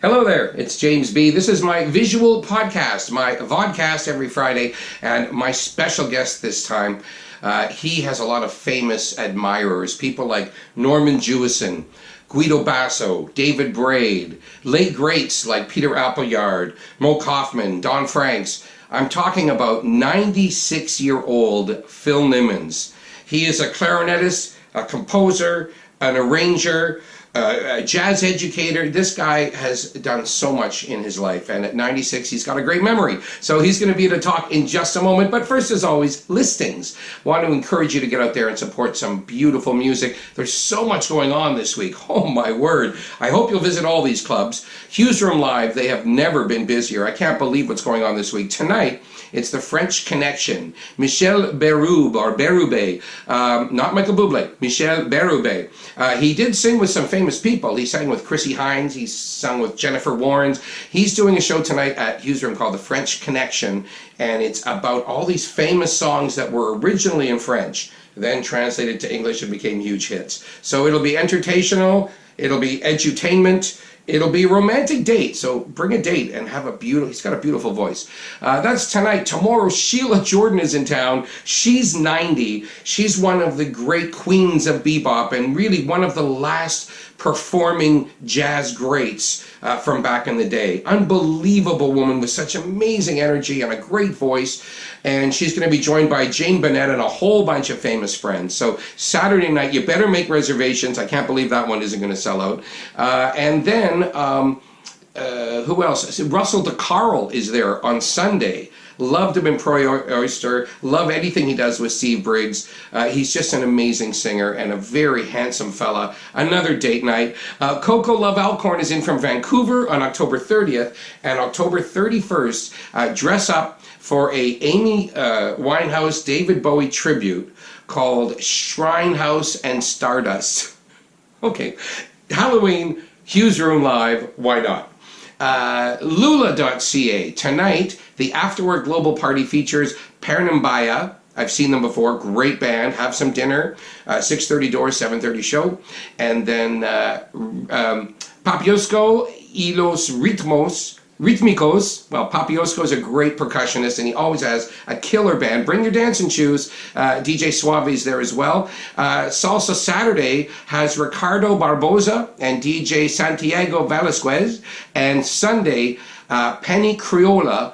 Hello there, it's Jaymz B. This is my visual podcast, my vodcast every Friday, and my special guest this time, he has a lot of famous admirers, people like Norman Jewison, Guido Basso, David Braid, late greats like Peter Appleyard, Mo Kaufman, Don Franks. I'm talking about 96-year-old Phil Nimmons. He is a clarinetist, a composer, an arranger, a jazz educator. This guy has done so much in his life, and at 96 he's got a great memory. So he's going to be at a talk in just a moment, but first, as always, listings. Want to encourage you to get out there and support some beautiful music. There's so much going on this week. Oh my word. I hope you'll visit all these clubs. Hughes Room Live, they have never been busier. I can't believe what's going on this week. Tonight, it's the French Connection. Michel Berube, or Berube, not Michael Bublé, Michel Berube. He did sing with some famous people. He sang with Chrissy Hines, he sung with Jennifer Warnes. He's doing a show tonight at Hughes Room called the French Connection, and it's about all these famous songs that were originally in French, then translated to English and became huge hits. So it'll be entertainal, it'll be edutainment, it'll be a romantic date, so bring a date and have a beautiful, he's got a beautiful voice. That's tonight. Tomorrow, Sheila Jordan is in town. She's 90. She's one of the great queens of bebop and really one of the last performing jazz greats from back in the day. Unbelievable woman with such amazing energy and a great voice. And she's going to be joined by Jane Bennett and a whole bunch of famous friends. So Saturday night, you better make reservations. I can't believe that one isn't going to sell out. And then, who else? Russell DeCarl is there on Sunday. Loved him in Pro Oyster. Love anything he does with Steve Briggs. He's just an amazing singer and a very handsome fella. Another date night. Coco Love Alcorn is in from Vancouver on October 30th. And October 31st, dress up for a Amy Winehouse David Bowie tribute called Shrine House and Stardust. Okay, Halloween, Hughes Room Live, why not? Lula.ca. Tonight, the Afterwork Global Party features Pernambaya. I've seen them before. Great band. Have some dinner. 6:30 doors, 7:30 show. And then Papiosco y los Ritmicos. Well, Papiosco is a great percussionist, and he always has a killer band. Bring your dancing shoes. DJ Suave's there as well. Salsa Saturday has Ricardo Barboza and DJ Santiago Velasquez. And Sunday, Penna Criolla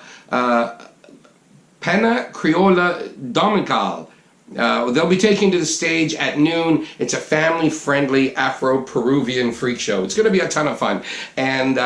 Dominical. They'll be taking to the stage at noon. It's a family-friendly Afro-Peruvian freak show. It's going to be a ton of fun. And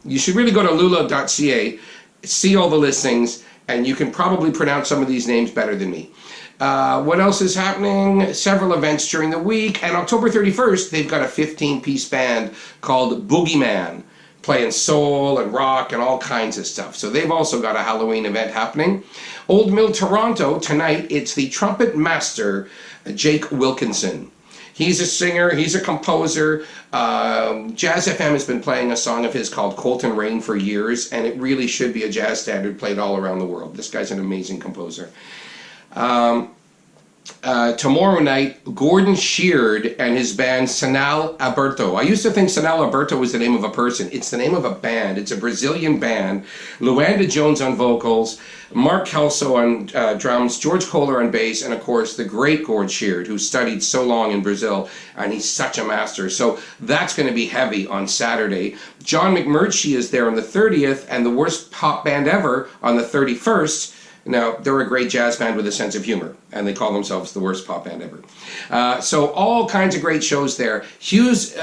you should really go to lula.ca, see all the listings, and you can probably pronounce some of these names better than me. What else is happening? Several events during the week. And October 31st, they've got a 15-piece band called Boogeyman, playing soul and rock and all kinds of stuff. So they've also got a Halloween event happening. Old Mill Toronto, tonight, it's the trumpet master, Jake Wilkinson. He's a singer, he's a composer. Jazz FM has been playing a song of his called Colton Rain for years, and it really should be a jazz standard played all around the world. This guy's an amazing composer. Tomorrow night, Gordon Sheard and his band Sanal Alberto. I used to think Sanal Alberto was the name of a person. It's the name of a band. It's a Brazilian band. Luanda Jones on vocals, Mark Kelso on drums, George Kohler on bass, and of course the great Gord Sheard, who studied so long in Brazil, and he's such a master. So that's going to be heavy on Saturday. John McMurtry is there on the 30th, and the Worst Pop Band Ever on the 31st. Now, they're a great jazz band with a sense of humor, and they call themselves the Worst Pop Band Ever. So all kinds of great shows there. Hughes,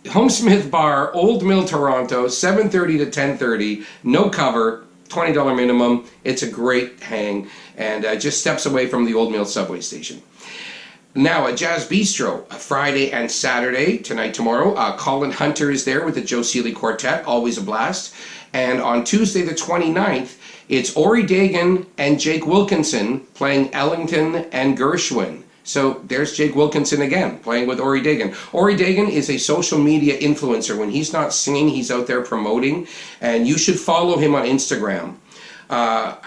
Homesmith Bar, Old Mill Toronto, 7:30 to 10:30, no cover, $20 minimum. It's a great hang, and just steps away from the Old Mill subway station. Now, at Jazz Bistro, Friday and Saturday, tonight, tomorrow, Colin Hunter is there with the Joe Seeley Quartet, always a blast. And on Tuesday the 29th, it's Ori Dagan and Jake Wilkinson playing Ellington and Gershwin. So there's Jake Wilkinson again, playing with Ori Dagan. Ori Dagan is a social media influencer. When he's not singing, he's out there promoting, and you should follow him on Instagram. I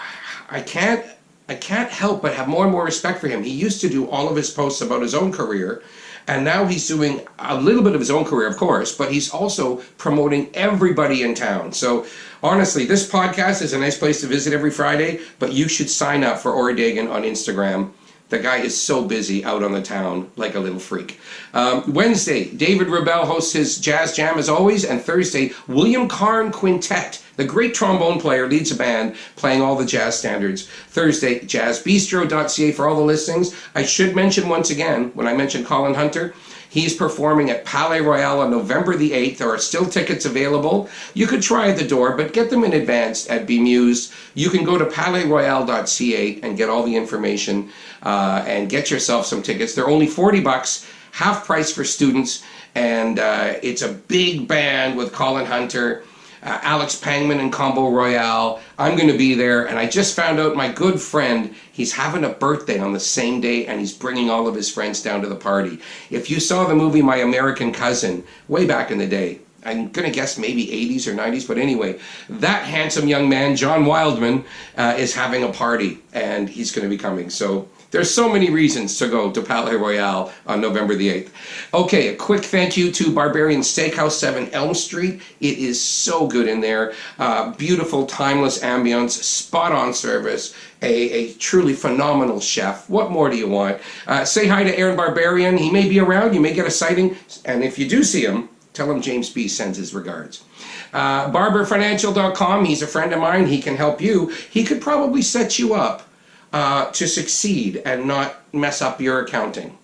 can't help but have more and more respect for him. He used to do all of his posts about his own career, And now he's doing a little bit of his own career, of course, but he's also promoting everybody in town. So honestly, this podcast is a nice place to visit every Friday, but you should sign up for Ori Dagan on Instagram. The guy is so busy out on the town like a little freak. Wednesday, David Rebell hosts his jazz jam as always, and Thursday, William Karn Quintet. The great trombone player leads a band playing all the jazz standards. Thursday, jazzbistro.ca for all the listings. I should mention once again, when I mentioned Colin Hunter, he's performing at Palais Royal on November the 8th. There are still tickets available. You could try at the door, but get them in advance at Bemused. You can go to palaisroyal.ca and get all the information and get yourself some tickets. They're only $40, half price for students, and it's a big band with Colin Hunter, Alex Pangman and Combo Royale. I'm going to be there, and I just found out my good friend, he's having a birthday on the same day, and he's bringing all of his friends down to the party. If you saw the movie My American Cousin, way back in the day, I'm going to guess maybe 80s or 90s, but anyway, that handsome young man, John Wildman, is having a party, and he's going to be coming. So there's so many reasons to go to Palais Royal on November the 8th. Okay, a quick thank you to Barbarian Steakhouse, 7 Elm Street. It is so good in there. Beautiful, timeless ambience, spot-on service, a truly phenomenal chef. What more do you want? Say hi to Aaron Barbarian. He may be around. You may get a sighting. And if you do see him, tell him Jaymz B sends his regards. Barberfinancial.com. He's a friend of mine. He can help you. He could probably set you up to succeed and not mess up your accounting.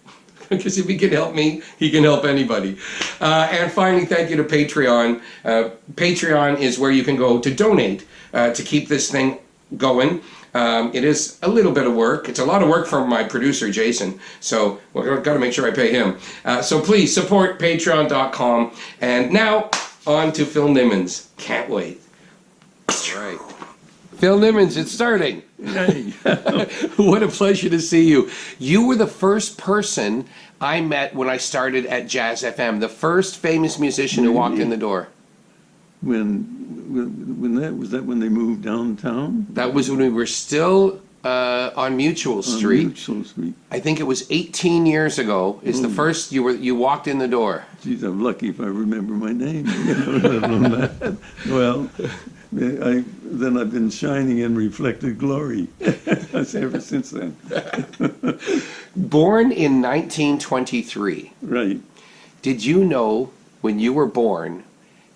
Because if he can help me, he can help anybody. And finally, thank you to Patreon. Patreon is where you can go to donate to keep this thing going. It is a little bit of work. It's a lot of work for my producer, Jason. So we've got to make sure I pay him. So please support patreon.com. And now on to Phil Nimmons. Can't wait. All right. Phil Nimmons, it's starting. Hey. What a pleasure to see you. You were the first person I met when I started at Jazz FM, the first famous musician who walked in the door. When when they moved downtown? That was when we were still on Mutual Street. On Mutual Street. I think it was 18 years ago. Is the first you walked in the door. Geez, I'm lucky if I remember my name. Well, then I've been shining in reflected glory ever since then. Born in 1923. Right. Did you know when you were born,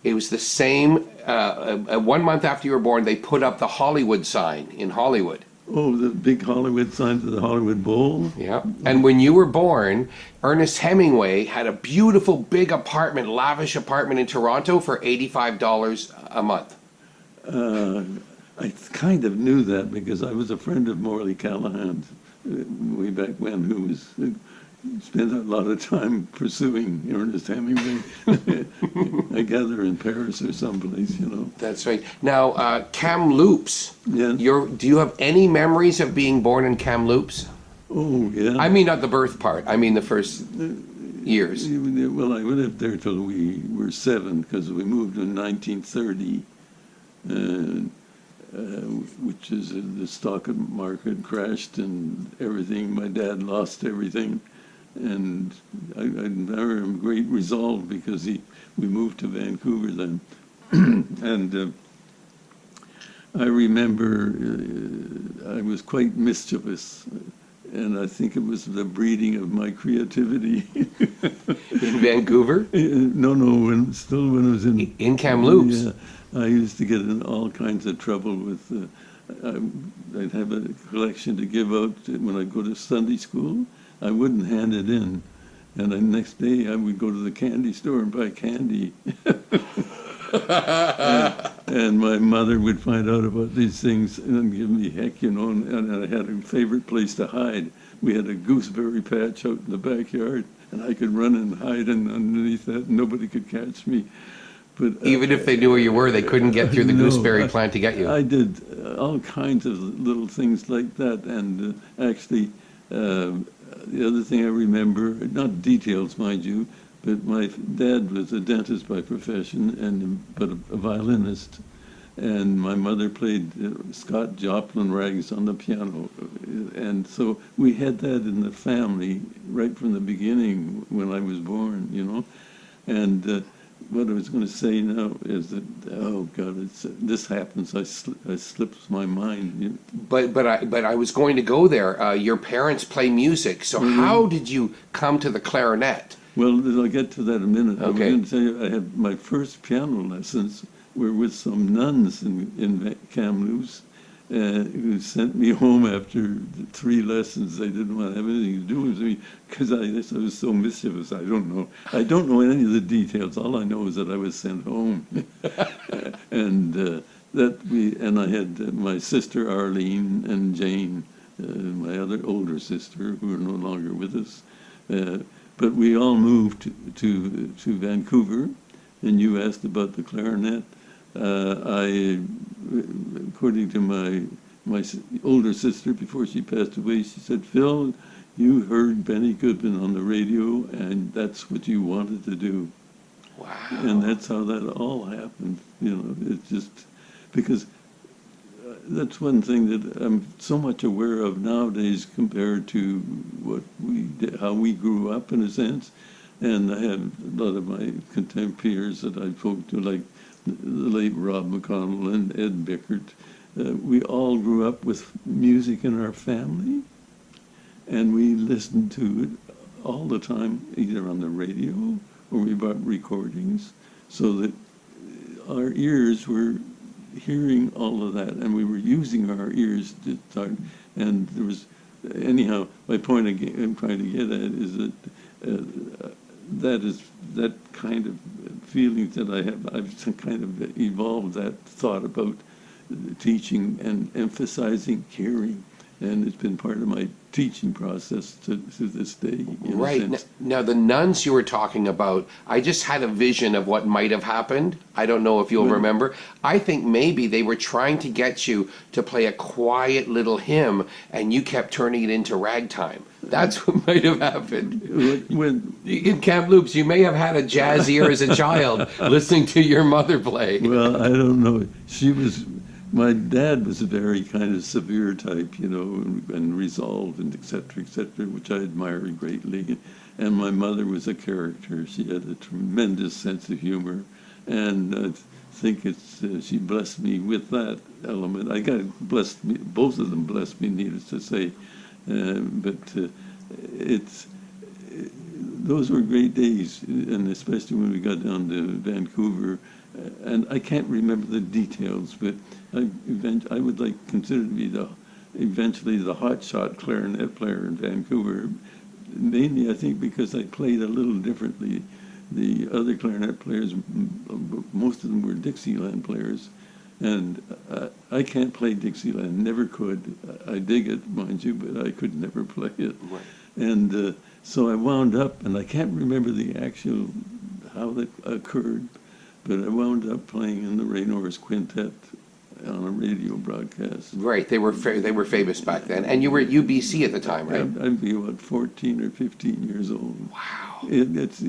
it was the same, 1 month after you were born, they put up the Hollywood sign in Hollywood. Oh, the big Hollywood sign to the Hollywood Bowl? Yeah. And when you were born, Ernest Hemingway had a beautiful big apartment, lavish apartment in Toronto for $85 a month. I kind of knew that because I was a friend of Morley Callahan's way back when, who was spent a lot of time pursuing Ernest Hemingway. I gather in Paris or someplace, you know. That's right. Now, Kamloops. Yes. Do you have any memories of being born in Kamloops? Oh, yeah. I mean, not the birth part. I mean the first years. Well, I lived there till we were 7 because we moved in 1930. Which is the stock market crashed and everything. My dad lost everything, and I remember him great resolve because we moved to Vancouver then, and I remember I was quite mischievous, and I think it was the breeding of my creativity. In Vancouver? No, when I was in Kamloops. Yeah. I used to get in all kinds of trouble with, I'd have a collection to give out when I'd go to Sunday school. I wouldn't hand it in. And the next day I would go to the candy store and buy candy. and my mother would find out about these things and give me heck, you know, and I had a favorite place to hide. We had a gooseberry patch out in the backyard, and I could run and hide underneath that, and nobody could catch me. But, even if they knew where you were, they couldn't get through the gooseberry plant to get you. I did all kinds of little things like that, and actually, the other thing I remember, not details, mind you, but my dad was a dentist by profession, but a violinist, and my mother played Scott Joplin rags on the piano. And so we had that in the family right from the beginning when I was born, you know. And what I was going to say now is that, oh God, this happens. I slips my mind. But I was going to go there. Your parents play music, so how did you come to the clarinet? Well, I'll get to that in a minute. Okay. I was going to tell you, I had my first piano lessons were with some nuns in Kamloops, who sent me home after the 3 lessons. They didn't want to have anything to do with me because I was so mischievous. I don't know any of the details. All I know is that I was sent home, and I had my sister Arlene and Jane, my other older sister, who are no longer with us. But we all moved to Vancouver, and you asked about the clarinet. According to my older sister, before she passed away, she said, "Phil, you heard Benny Goodman on the radio, and that's what you wanted to do." Wow. And that's how that all happened. You know, it's just because that's one thing that I'm so much aware of nowadays compared to how we grew up in a sense. And I have a lot of my contemporaries that I spoke to, like the late Rob McConnell and Ed Bickert. We all grew up with music in our family, and we listened to it all the time, either on the radio or we bought recordings, so that our ears were hearing all of that, and we were using our ears to start. And there was, anyhow, my point I'm trying to get at is that that kind of feeling that I have. I've kind of evolved that thought about teaching and emphasizing hearing, and it's been part of my teaching process to this day. Right. Now, the nuns you were talking about, I just had a vision of what might have happened. I don't know if you'll remember. I think maybe they were trying to get you to play a quiet little hymn, and you kept turning it into ragtime. That's what might have happened. In Kamloops, you may have had a jazz ear as a child listening to your mother play. Well, I don't know. My dad was a very kind of severe type, you know, and resolved and et cetera, which I admired greatly. And my mother was a character. She had a tremendous sense of humor. And I think she blessed me with that element. Both of them blessed me, needless to say. Those were great days, and especially when we got down to Vancouver. And I can't remember the details, but I would consider to be eventually the hotshot clarinet player in Vancouver. Mainly, I think, because I played a little differently. The other clarinet players, most of them were Dixieland players, and I can't play Dixieland, never could. I dig it, mind you, but I could never play it. Right. And so I wound up, and I can't remember how that occurred, but I wound up playing in the Ray Norris Quintet on a radio broadcast. Right, they were famous back then, and you were at UBC at the time, right? I'd be about 14 or 15 years old. Wow. It's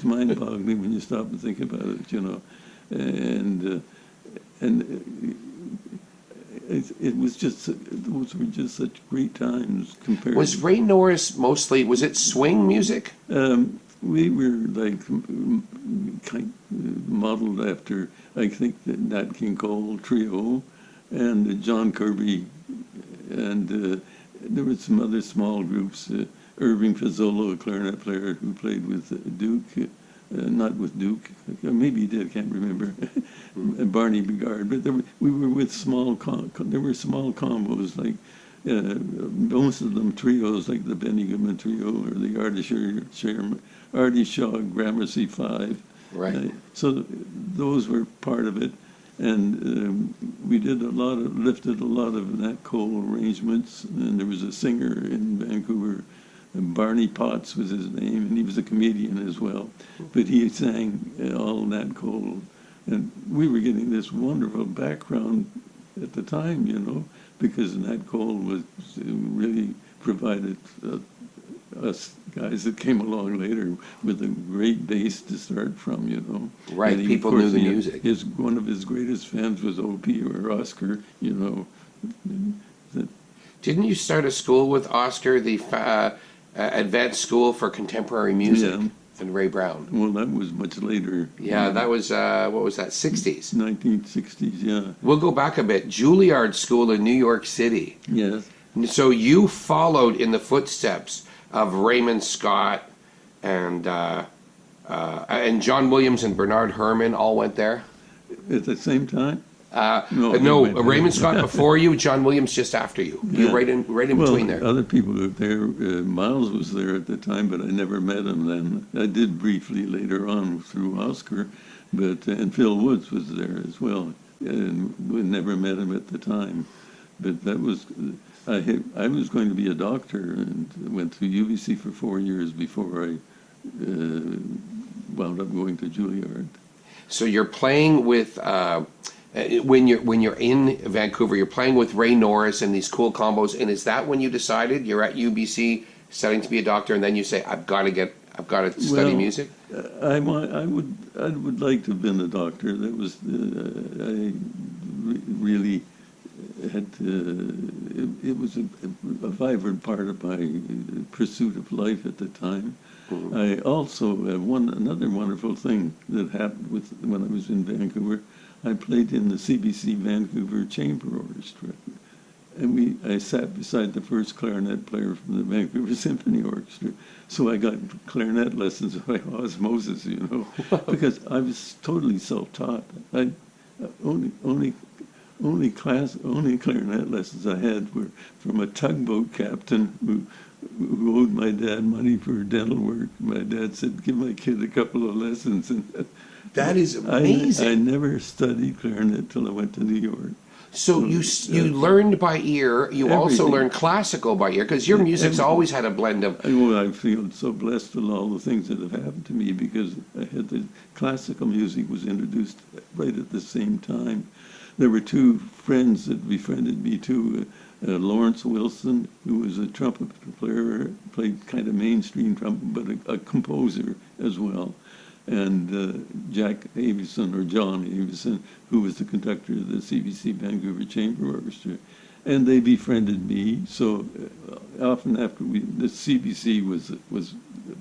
mind-boggling when you stop and think about it, you know, and it was just, those were just such great times compared. Was Ray Norris mostly, was it swing music? We were kind of modeled after, I think, the Nat King Cole Trio and John Kirby, and there were some other small groups. Irving Fazolo, a clarinet player who played with Duke, not with Duke, maybe he did, I can't remember, Barney Bigard, but we were with there were small combos, like most of them trios, like the Benny Goodman Trio or the Artie Shaw Gramercy Five. Right. So those were part of it, and we lifted a lot of Nat Cole arrangements, and there was a singer in Vancouver, Barney Potts was his name, and he was a comedian as well, but he sang all Nat Cole, and we were getting this wonderful background at the time, you know, because Nat Cole was really provided us guys that came along later with a great base to start from, you know. Right, And he, people of course, knew the he- music. One of his greatest fans was O.P. or Oscar, you know. That, Didn't you start a school with Oscar, the advanced school for contemporary music, Yeah. and Ray Brown? well, that was much later. Yeah, that was, what was that, 60s? 1960s, yeah. We'll go back a bit. Juilliard School in New York City. Yes. So you followed in the footsteps of Raymond Scott and John Williams and Bernard Herrmann all went there? At the same time? No, they went- Raymond Scott before you, John Williams just after you. You're Yeah. right in Well, between there. other people were there. Miles was there at the time, but I never met him then. I did briefly later on through Oscar, but and Phil Woods was there as well, and we never met him at the time. But that was I was going to be a doctor and went through UBC for 4 years before I wound up going to Juilliard. So you're playing with when you're in Vancouver, you're playing with Ray Norris and these cool combos. And is that when you decided you're at UBC studying to be a doctor, and then you say, I've got to study Well, music? I would like to have been a doctor. That was I really had it was a vibrant part of my pursuit of life at the time. Mm-hmm. I also another wonderful thing that happened when I was in Vancouver. I played in the CBC Vancouver Chamber Orchestra, and I sat beside the first clarinet player from the Vancouver Symphony Orchestra. So I got clarinet lessons by osmosis, you know, because I was totally self-taught. Only clarinet lessons I had were from a tugboat captain who owed my dad money for dental work. My dad said, "Give my kid a couple of lessons." And That is amazing. I never studied clarinet till I went to New York. So you learned by ear. You also Everything. learned classical by ear, because your music's Everything. always had a blend of. I feel so blessed with all the things that have happened to me because I had the classical music was introduced right at the same time. There were two friends that befriended me too. Lawrence Wilson, who was a trumpet player, played kind of mainstream trumpet, but a composer as well. And Jack Avison, or John Avison, who was the conductor of the CBC Vancouver Chamber Orchestra. And they befriended me, so often after the CBC was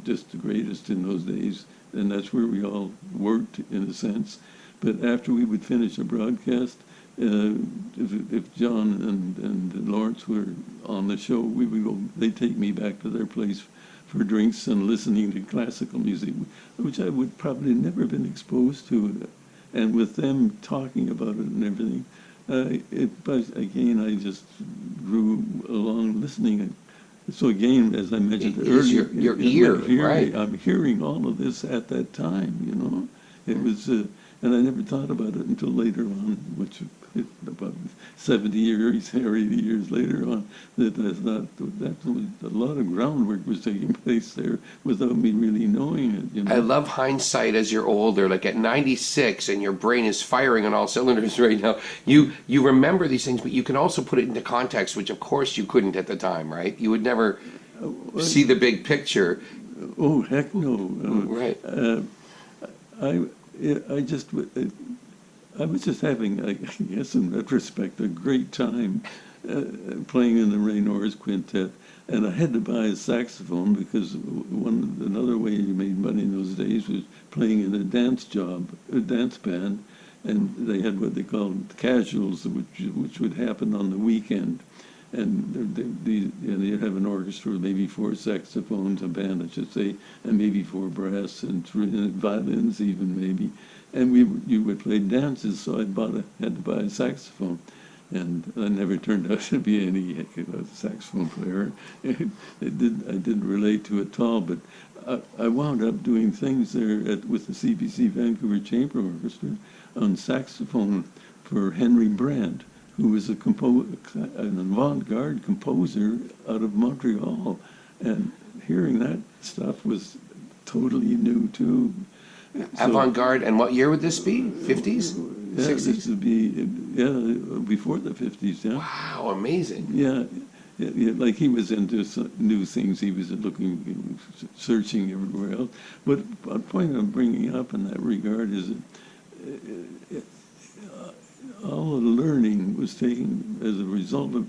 just the greatest in those days, and that's where we all worked in a sense. But after we would finish a broadcast, if John and Lawrence were on the show, we would go. They'd take me back to their place for drinks and listening to classical music, which I would probably never been exposed to. And with them talking about it and everything, again, I just grew along listening. So again, as I mentioned It is earlier, your ear, right? I'm hearing all of this at that time, you know. It was, and I never thought about it until later on, which about 70 years or 80 years later on, that I thought that a lot of groundwork was taking place there without me really knowing it, you know. I love hindsight as you're older, like at 96 and your brain is firing on all cylinders right now. You remember these things, but you can also put it into context, which of course you couldn't at the time, right? You would never see the big picture. Oh, heck no. Right. I was just having, I guess in retrospect, a great time playing in the Ray Norris Quintet. And I had to buy a saxophone because another way you made money in those days was playing in a dance band. And they had what they called casuals, which would happen on the weekend. And you'd have an orchestra with maybe 4 saxophones, a band, I should say, and maybe 4 brass and 3 violins even maybe. And you would play dances, so had to buy a saxophone. And I never turned out to be any saxophone player. I didn't relate to it at all, but I wound up doing things there with the CBC Vancouver Chamber Orchestra on saxophone for Henry Brandt, who was an avant-garde composer out of Montreal. And hearing that stuff was totally new, too. Avant-garde, and what year would this be? 50s? Yeah, 60s? this would be, before the 50s, yeah. Wow, amazing. Yeah, like he was into some new things. He was looking, searching everywhere else. But a point I'm bringing up in that regard is that all the learning was taken as a result of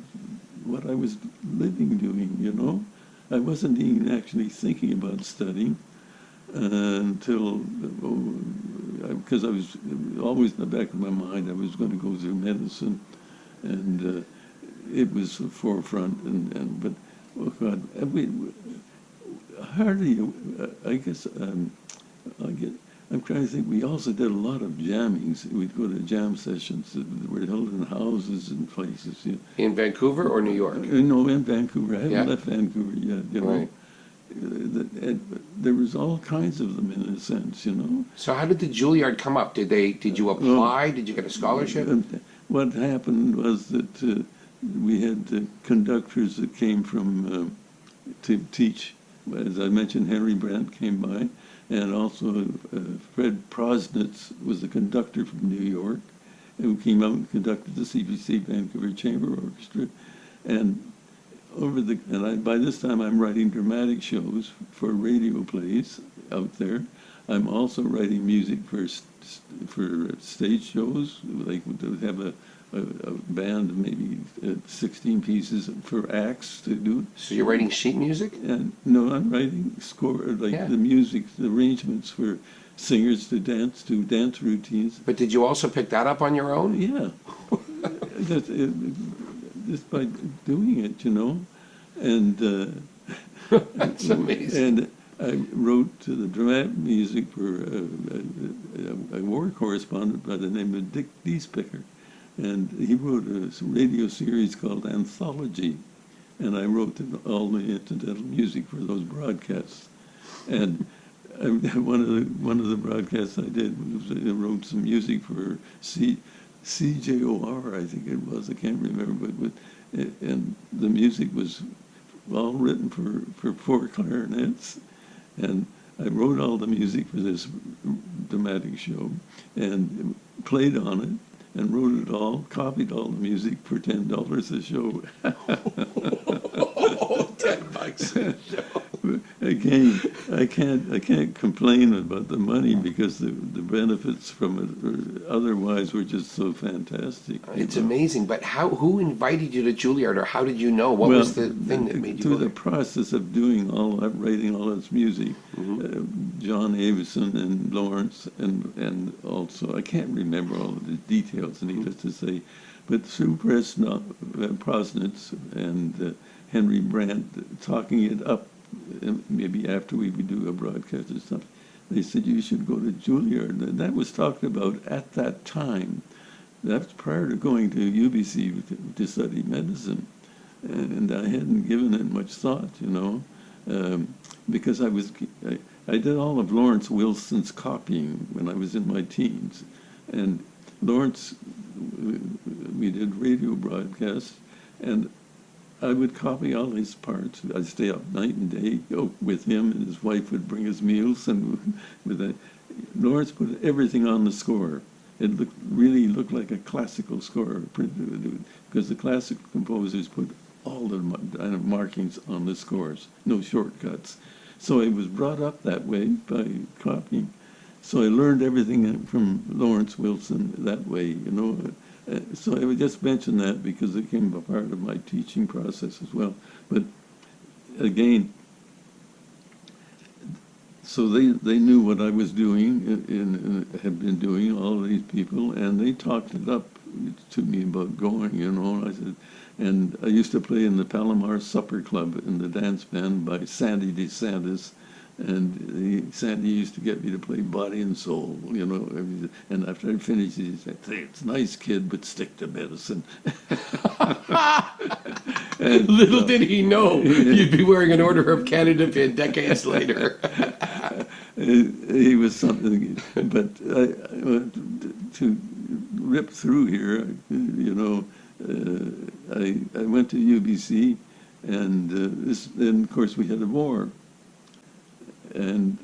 what I was living doing, you know. I wasn't even actually thinking about studying until, because I was always in the back of my mind, I was going to go through medicine, and it was the forefront, but, oh God, how do you, I guess, I'm trying to think, we also did a lot of jammings. We'd go to jam sessions that were held in houses and places. You know. In Vancouver or New York? No, in Vancouver. I haven't left Vancouver yet, you know. Right. There was all kinds of them in a sense, you know. So how did the Juilliard come up? Did you apply? Did you get a scholarship? What happened was that we had conductors that came from to teach. As I mentioned, Henry Brandt came by, and also Fred Prosnitz was a conductor from New York, who came out and conducted the CBC Vancouver Chamber Orchestra. And by this time I'm writing dramatic shows for radio plays out there. I'm also writing music for stage shows, like to have a band of maybe 16 pieces for acts to do. So you're writing sheet music? And no, I'm writing the music, the arrangements for singers to dance routines. But did you also pick that up on your own? Yeah. Just by doing it, you know. And that's amazing. And I wrote to the dramatic music for a war correspondent by the name of Dick Deespicker. And he wrote a radio series called Anthology. And I wrote all the incidental music for those broadcasts. And one of the broadcasts I did was I wrote some music for CJOR, I think it was. I can't remember, and the music was all written for 4 clarinets, and I wrote all the music for this dramatic show, and played on it, and wrote it all, copied all the music for $10 a show. $10 a show. Again, I can't complain about the money because the benefits from it otherwise were just so fantastic. It's amazing, but who invited you to Juilliard, or how did you know? What was the thing that made you through go there? the process of doing all that, writing all this music, John Avison and Lawrence, and also, I can't remember all of the details, needless to say, but through Prosnitz and Henry Brandt talking it up, maybe after we would do a broadcast or something, they said you should go to Juilliard. And that was talked about at that time. That's prior to going to UBC to study medicine. And I hadn't given it much thought, you know, because I did all of Lawrence Wilson's copying when I was in my teens. And Lawrence, we did radio broadcasts, and I would copy all his parts. I'd stay up night and day with him, and his wife would bring us meals. And Lawrence put everything on the score. It really looked like a classical score, because the classical composers put all the markings on the scores, no shortcuts. So it was brought up that way by copying. So I learned everything from Lawrence Wilson that way, you know. So I would just mention that because it became a part of my teaching process as well. But again, so they knew what I was doing and had been doing, all of these people, and they talked it up to me about going, you know. And I said, and I used to play in the Palomar Supper Club in the dance band by Sandy DeSantis. And Sandy used to get me to play Body and Soul, you know. And after I finished, he said, "It's nice, kid, but stick to medicine." And, little did he know you'd be wearing an Order of Canada pin decades later. He was something, but to rip through here, you know, I went to UBC, and then of course we had a war. And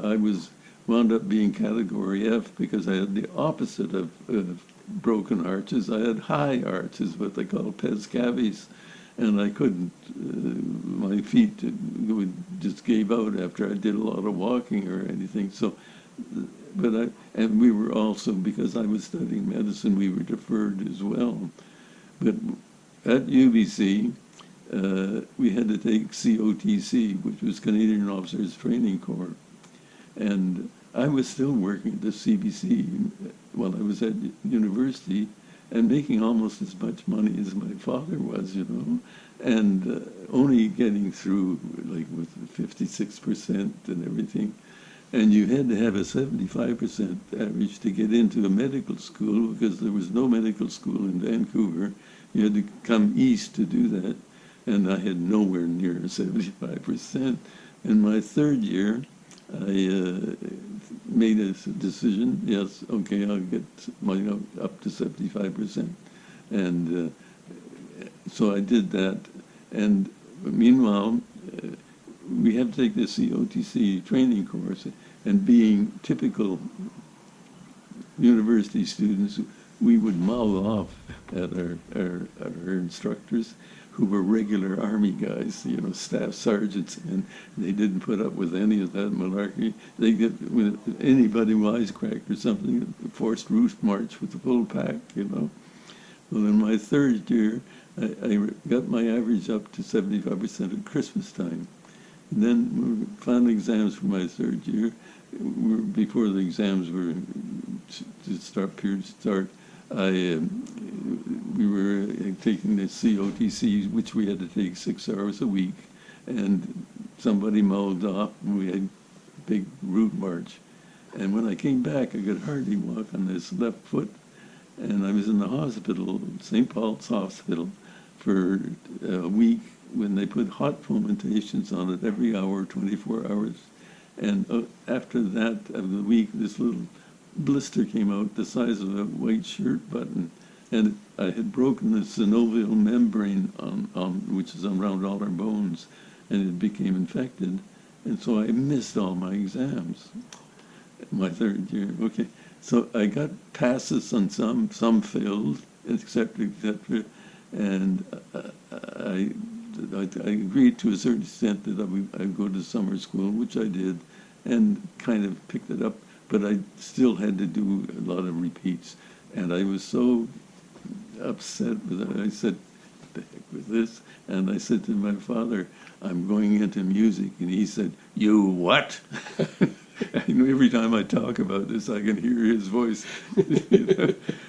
I was wound up being category F because I had the opposite of broken arches. I had high arches, what they call pes cavis, and I couldn't. My feet would just gave out after I did a lot of walking or anything. So, and we were also, because I was studying medicine, we were deferred as well. But at UBC, we had to take COTC, which was Canadian Officers Training Corps. And I was still working at the CBC while I was at university and making almost as much money as my father was, and only getting through like with 56% and everything. And you had to have a 75% average to get into a medical school because there was no medical school in Vancouver. You had to come east to do that. And I had nowhere near 75%. In my third year, I made a decision, yes, okay, I'll get mine up to 75%. And so I did that. And meanwhile, we had to take the COTC training course, and being typical university students, we would mouth off at our instructors, who were regular army guys, staff sergeants, and they didn't put up with any of that malarkey. They get, when anybody wisecracked or something, forced route march with the full pack, Well, in my third year, I got my average up to 75% at Christmas time. And then final exams for my third year, before the exams were to start, we were taking the COTC, which we had to take 6 hours a week, and somebody mouthed off, and we had a big route march. And when I came back, I could hardly walk on this left foot, and I was in the hospital, St. Paul's Hospital, for a week when they put hot fomentations on it every hour, 24 hours. And after that, of the week, this little blister came out the size of a white shirt button, and I had broken the synovial membrane which is around all our bones, and it became infected, and so I missed all my exams. My third year, okay. So I got passes on some failed, etc., and I agreed to a certain extent that I would go to summer school, which I did, and kind of picked it up. But I still had to do a lot of repeats. And I was so upset with it. I said, the heck with this. And I said to my father, I'm going into music. And he said, you what? Every time I talk about this, I can hear his voice.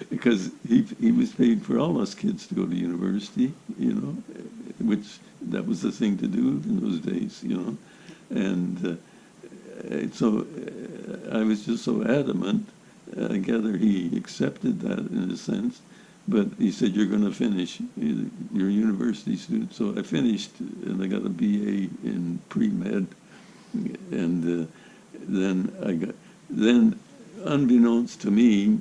Because he was paid for all us kids to go to university, which that was the thing to do in those days, And so I was just so adamant. I gather he accepted that in a sense, but he said, you're going to finish. You're a university student. So I finished, and I got a BA in pre-med. And then unbeknownst to me,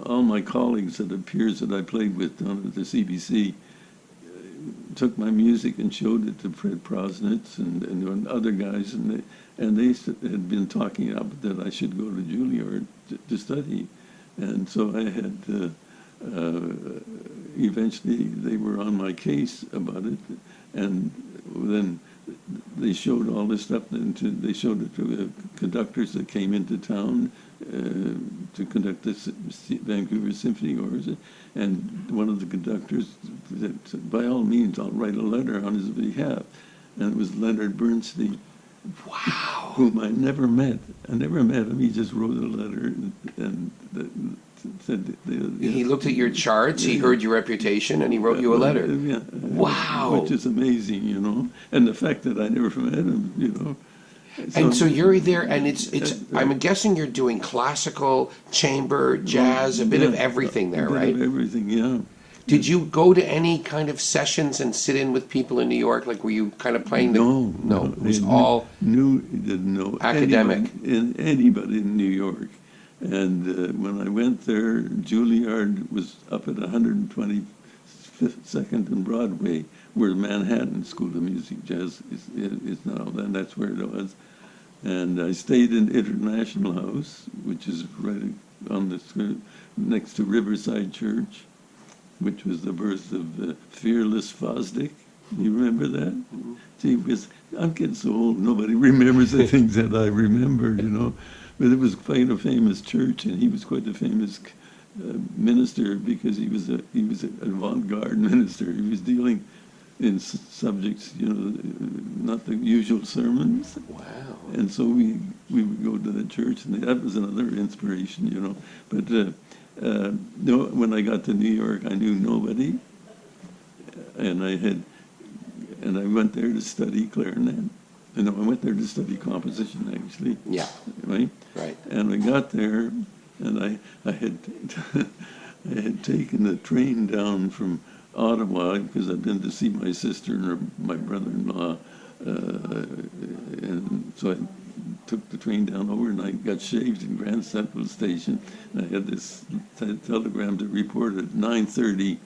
all my colleagues at the peers that I played with down at the CBC took my music and showed it to Fred Prosnitz and other guys, and they had been talking about that I should go to Juilliard to study. And so I had, eventually they were on my case about it, and then they showed all this stuff, they showed it to the conductors that came into town to conduct the Vancouver Symphony Orchestra, and one of the conductors said, by all means, I'll write a letter on his behalf. And it was Leonard Bernstein. Wow. Whom I never met. I never met him. He just wrote a letter and said... He looked at your charts, he heard your reputation, and he wrote you a letter. Yeah. Wow. Which is amazing, And the fact that I never met him, And so you're there, and it's. I'm guessing you're doing classical, chamber, jazz, a bit of everything there, right? A bit of everything, yeah. Did you go to any kind of sessions and sit in with people in New York? Like, were you kind of playing the... No. It was all didn't know academic. Anybody in New York. And when I went there, Juilliard was up at 122nd and Broadway, where Manhattan School of Music Jazz is now, and that's where it was. And I stayed in International House, which is right on the next to Riverside Church. which was the birth of Fearless Fosdick. You remember that? Mm-hmm. Gee whiz, I'm getting so old, nobody remembers the things that I remember, you know. But it was quite a famous church, and he was quite a famous minister because he was an avant-garde minister. He was dealing in subjects, you know, not the usual sermons. Wow. And so we would go to the church, and that was another inspiration, you know. But no, when I got to New York, I knew nobody, and I went there to study clarinet. No, I went there to study composition, actually. Yeah. Right? Right. And I got there, and I had I had taken the train down from Ottawa because I'd been to see my sister and my brother-in-law, and so I took the train down over, and I got shaved in Grand Central Station. And I had this telegram to report at 9:30.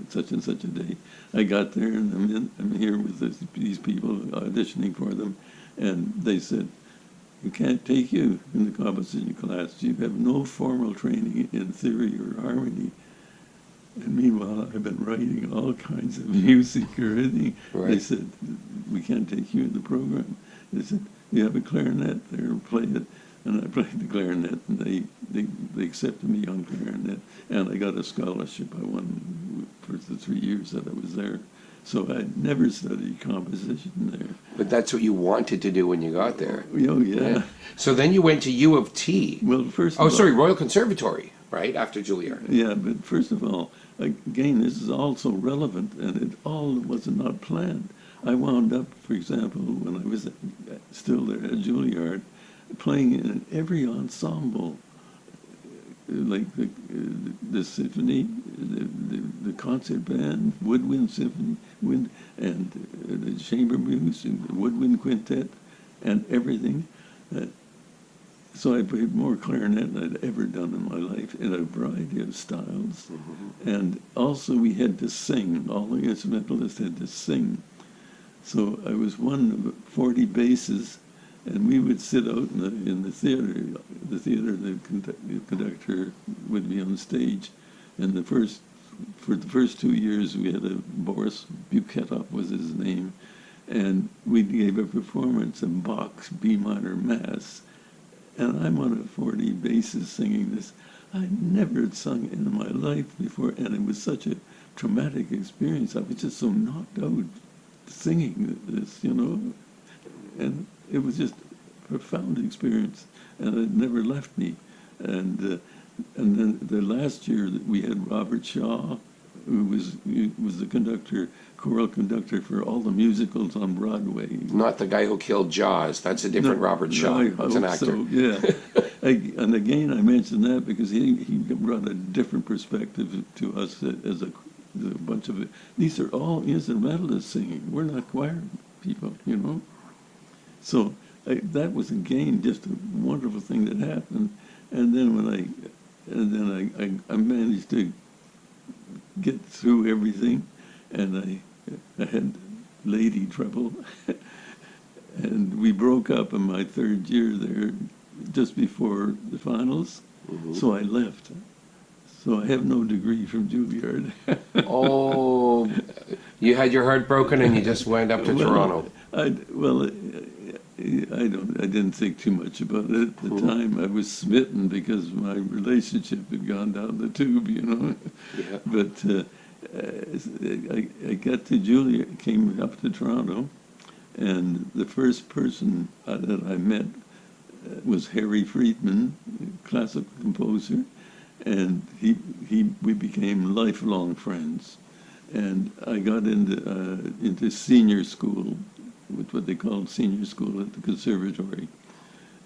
Such and such a day. I got there, and I'm here with these people auditioning for them, and they said, "We can't take you in the composition class. You have no formal training in theory or harmony." And meanwhile, I've been writing all kinds of music or anything. Right. They said, "We can't take you in the program." They said, "You have a clarinet there, play it." And I played the clarinet, and they accepted me on clarinet, and I got a scholarship. I won for the 3 years that I was there. So I never studied composition there. But that's what you wanted to do when you got there. Oh, yeah. So then you went to U of T. Well, first of Oh, all... sorry, Royal Conservatory, right, after Juilliard. Yeah, but first of all, again, this is also relevant, and it all was not planned. I wound up, for example, when I was still there at Juilliard, playing in every ensemble, like the symphony, the concert band, woodwind symphony, and the chamber music, the woodwind quintet, and everything. So I played more clarinet than I'd ever done in my life in a variety of styles. Mm-hmm. And also we had to sing. All the instrumentalists had to sing. So I was one of 40 basses, and we would sit out in the theater. The conductor would be on stage, and for the first 2 years we had a Boris Buketov was his name, and we gave a performance of Bach's B minor Mass, and I'm on a 40 basses singing this. I never had sung in my life before, and it was such a traumatic experience. I was just so knocked out singing this, you know, and it was just a profound experience, and it never left me. And then the last year that we had Robert Shaw, who was the conductor, choral conductor for all the musicals on Broadway. Not the guy who killed Jaws. That's a different Robert Shaw. That's an actor. So, yeah. And again, I mention that because he brought a different perspective to us as a bunch of it. These are all instrumentalists singing. We're not choir people, you know. So that was again just a wonderful thing that happened. And then I managed to get through everything, and I had lady trouble, and we broke up in my third year there, just before the finals. Mm-hmm. So I left. So I have no degree from Juilliard. Oh, you had your heart broken and you just went up to Toronto. I didn't think too much about it at the time. I was smitten because my relationship had gone down the tube, you know. Yeah. But I got to Juilliard, came up to Toronto, and the first person that I met was Harry Friedman, classical composer, and we became lifelong friends. And I got into senior school, with what they called senior school at the conservatory.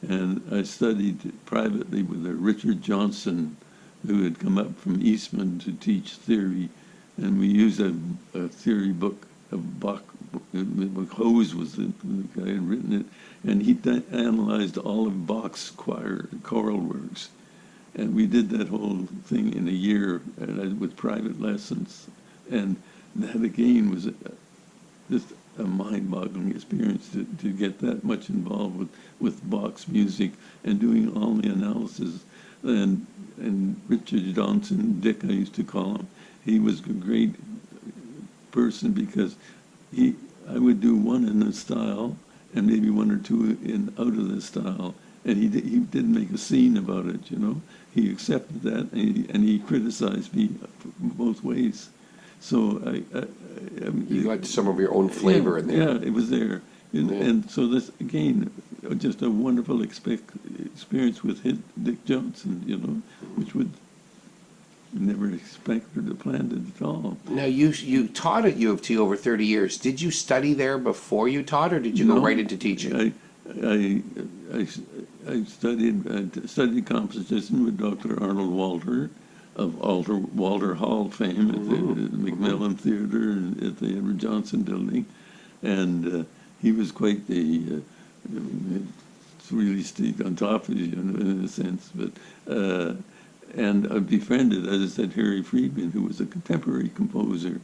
And I studied privately with Richard Johnson, who had come up from Eastman to teach theory. And we used a theory book of Bach. Hose was the guy who had written it. And he analyzed all of Bach's choral works. And we did that whole thing in a year with private lessons. And that again was just a mind-boggling experience to get that much involved with Bach's music and doing all the analysis. and Richard Johnson, Dick I used to call him, he was a great person because I would do one in the style and maybe one or two in out of the style, and he didn't make a scene about it, you know. He accepted that, and he criticized me both ways. So You got some of your own flavor in there. Yeah, it was there. And so this, again, just a wonderful experience with Dick Johnson, you know, which would never expected or planned it at all. Now, you taught at U of T over 30 years. Did you study there before you taught, or did you go right into teaching? I studied composition with Dr. Arnold Walter of Walter Hall fame at the Macmillan Theatre and at the Edward Johnson Building, and he was quite the really stayed on top of you in a sense, but and I befriended, as I said, Harry Friedman, who was a contemporary composer,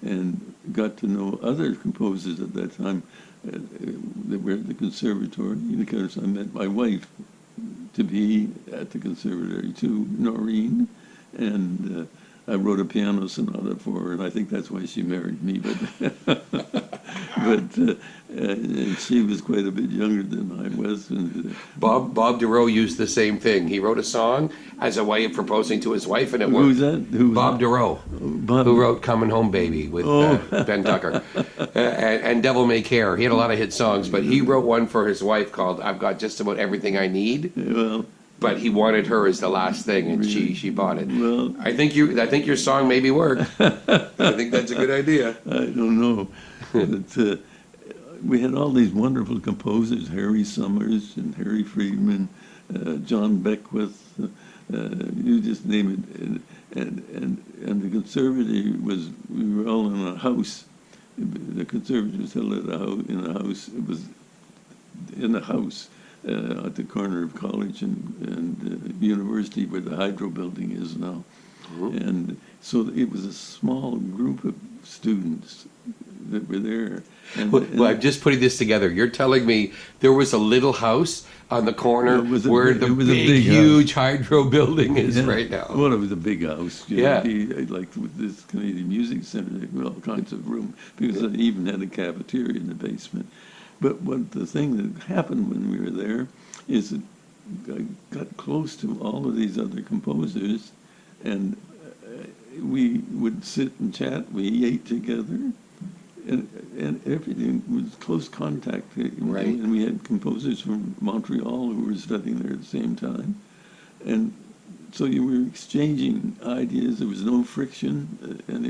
and got to know other composers at that time that were at the conservatory, because I met my wife to be at the conservatory too, Noreen, and I wrote a piano sonata for her, and I think that's why she married me. But she was quite a bit younger than I was. And, Bob Dorough used the same thing. He wrote a song as a way of proposing to his wife, and it worked. Who's that? Bob Dorough, who wrote "Coming Home, Baby" with Ben Tucker, and "Devil May Care." He had a lot of hit songs, but he wrote one for his wife called "I've Got Just About Everything I Need." Well. But he wanted her as the last thing, and she bought it. Well, I think your song maybe work. I think that's a good idea. I don't know, but we had all these wonderful composers: Harry Summers and Harry Friedman, John Beckwith. You just name it. And the conservatory was, we were all in a house. The conservatory was held at in a house. It was in a house. At the corner of College and University, where the Hydro Building is now. Mm-hmm. And so it was a small group of students that were there. Well, I'm just putting this together. You're telling me there was a little house on the corner where the big, huge Hydro Building is right now. Well, it was a big house. Yeah. Like with this Canadian Music Center, they had all kinds of room, because they even had a cafeteria in the basement. But the thing that happened when we were there is that I got close to all of these other composers, and we would sit and chat. We ate together, and everything was close contact. Right. And we had composers from Montreal who were studying there at the same time, and so you were exchanging ideas. There was no friction, and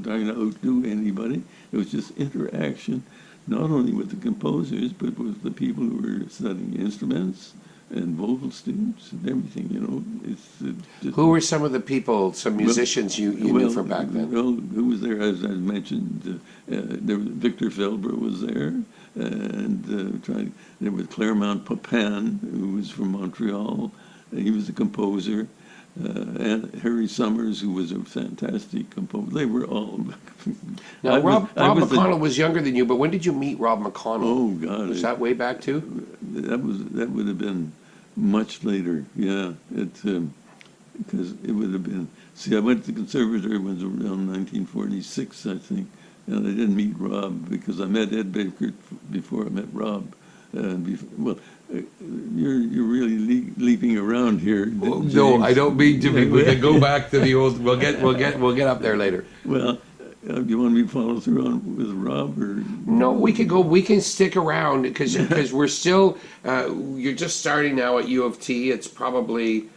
trying to outdo anybody. It was just interaction. Not only with the composers, but with the people who were studying instruments and vocal students and everything, you know. Who were some of the people, some musicians you knew from back then? Well, who was there? As I mentioned, Victor Felber was there, and there was Clermont Popin, who was from Montreal. He was a composer. And Harry Summers, who was a fantastic composer. They were all... Now, Rob McConnell was younger than you, but when did you meet Rob McConnell? Oh, God. Was that way back, too? That would have been much later, yeah. Because it would have been... See, I went to the conservatory when it was around 1946, I think, and I didn't meet Rob, because I met Ed Baker before I met Rob. You're really leaping around here. No, I don't mean to be. We can go back to the old. We'll get up there later. Well, do you want me to follow through on with Rob, or no? We can go. We can stick around because we're still. You're just starting now at U of T. It's probably.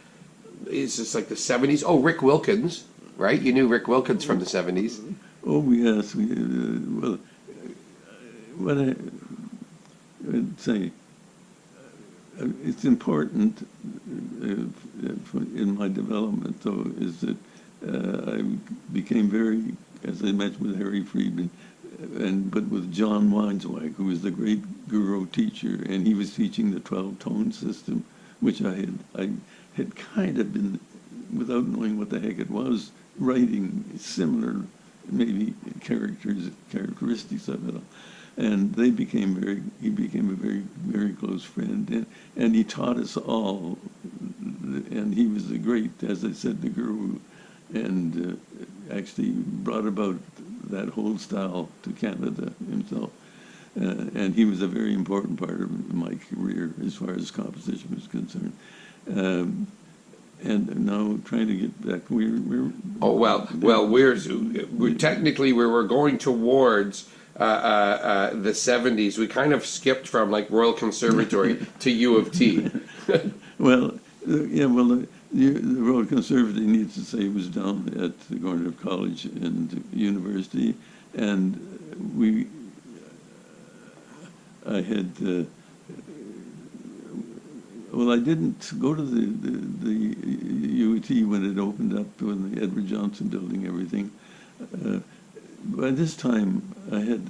Is this like the 70s? Oh, Rick Wilkins, right? You knew Rick Wilkins from the 70s. Oh yes. Well, what I would say. It's important in my development, though, is that I became very, as I mentioned with Harry Friedman, but with John Weinswag, who was the great guru teacher, and he was teaching the 12-tone system, which I had kind of been, without knowing what the heck it was, writing similar, maybe characteristics of it all. And he became a very, very close friend, and he taught us all and he was a great, as I said, the guru, and actually brought about that whole style to Canada himself. And he was a very important part of my career as far as composition was concerned. And now trying to get back, we're technically we're going towards the 70s. We kind of skipped from like Royal Conservatory to U of T. The Royal Conservatory, needs to say, was down at the Gordon College and University, and I didn't go to the UT when it opened up, when the Edward Johnson building, everything. By this time, I had,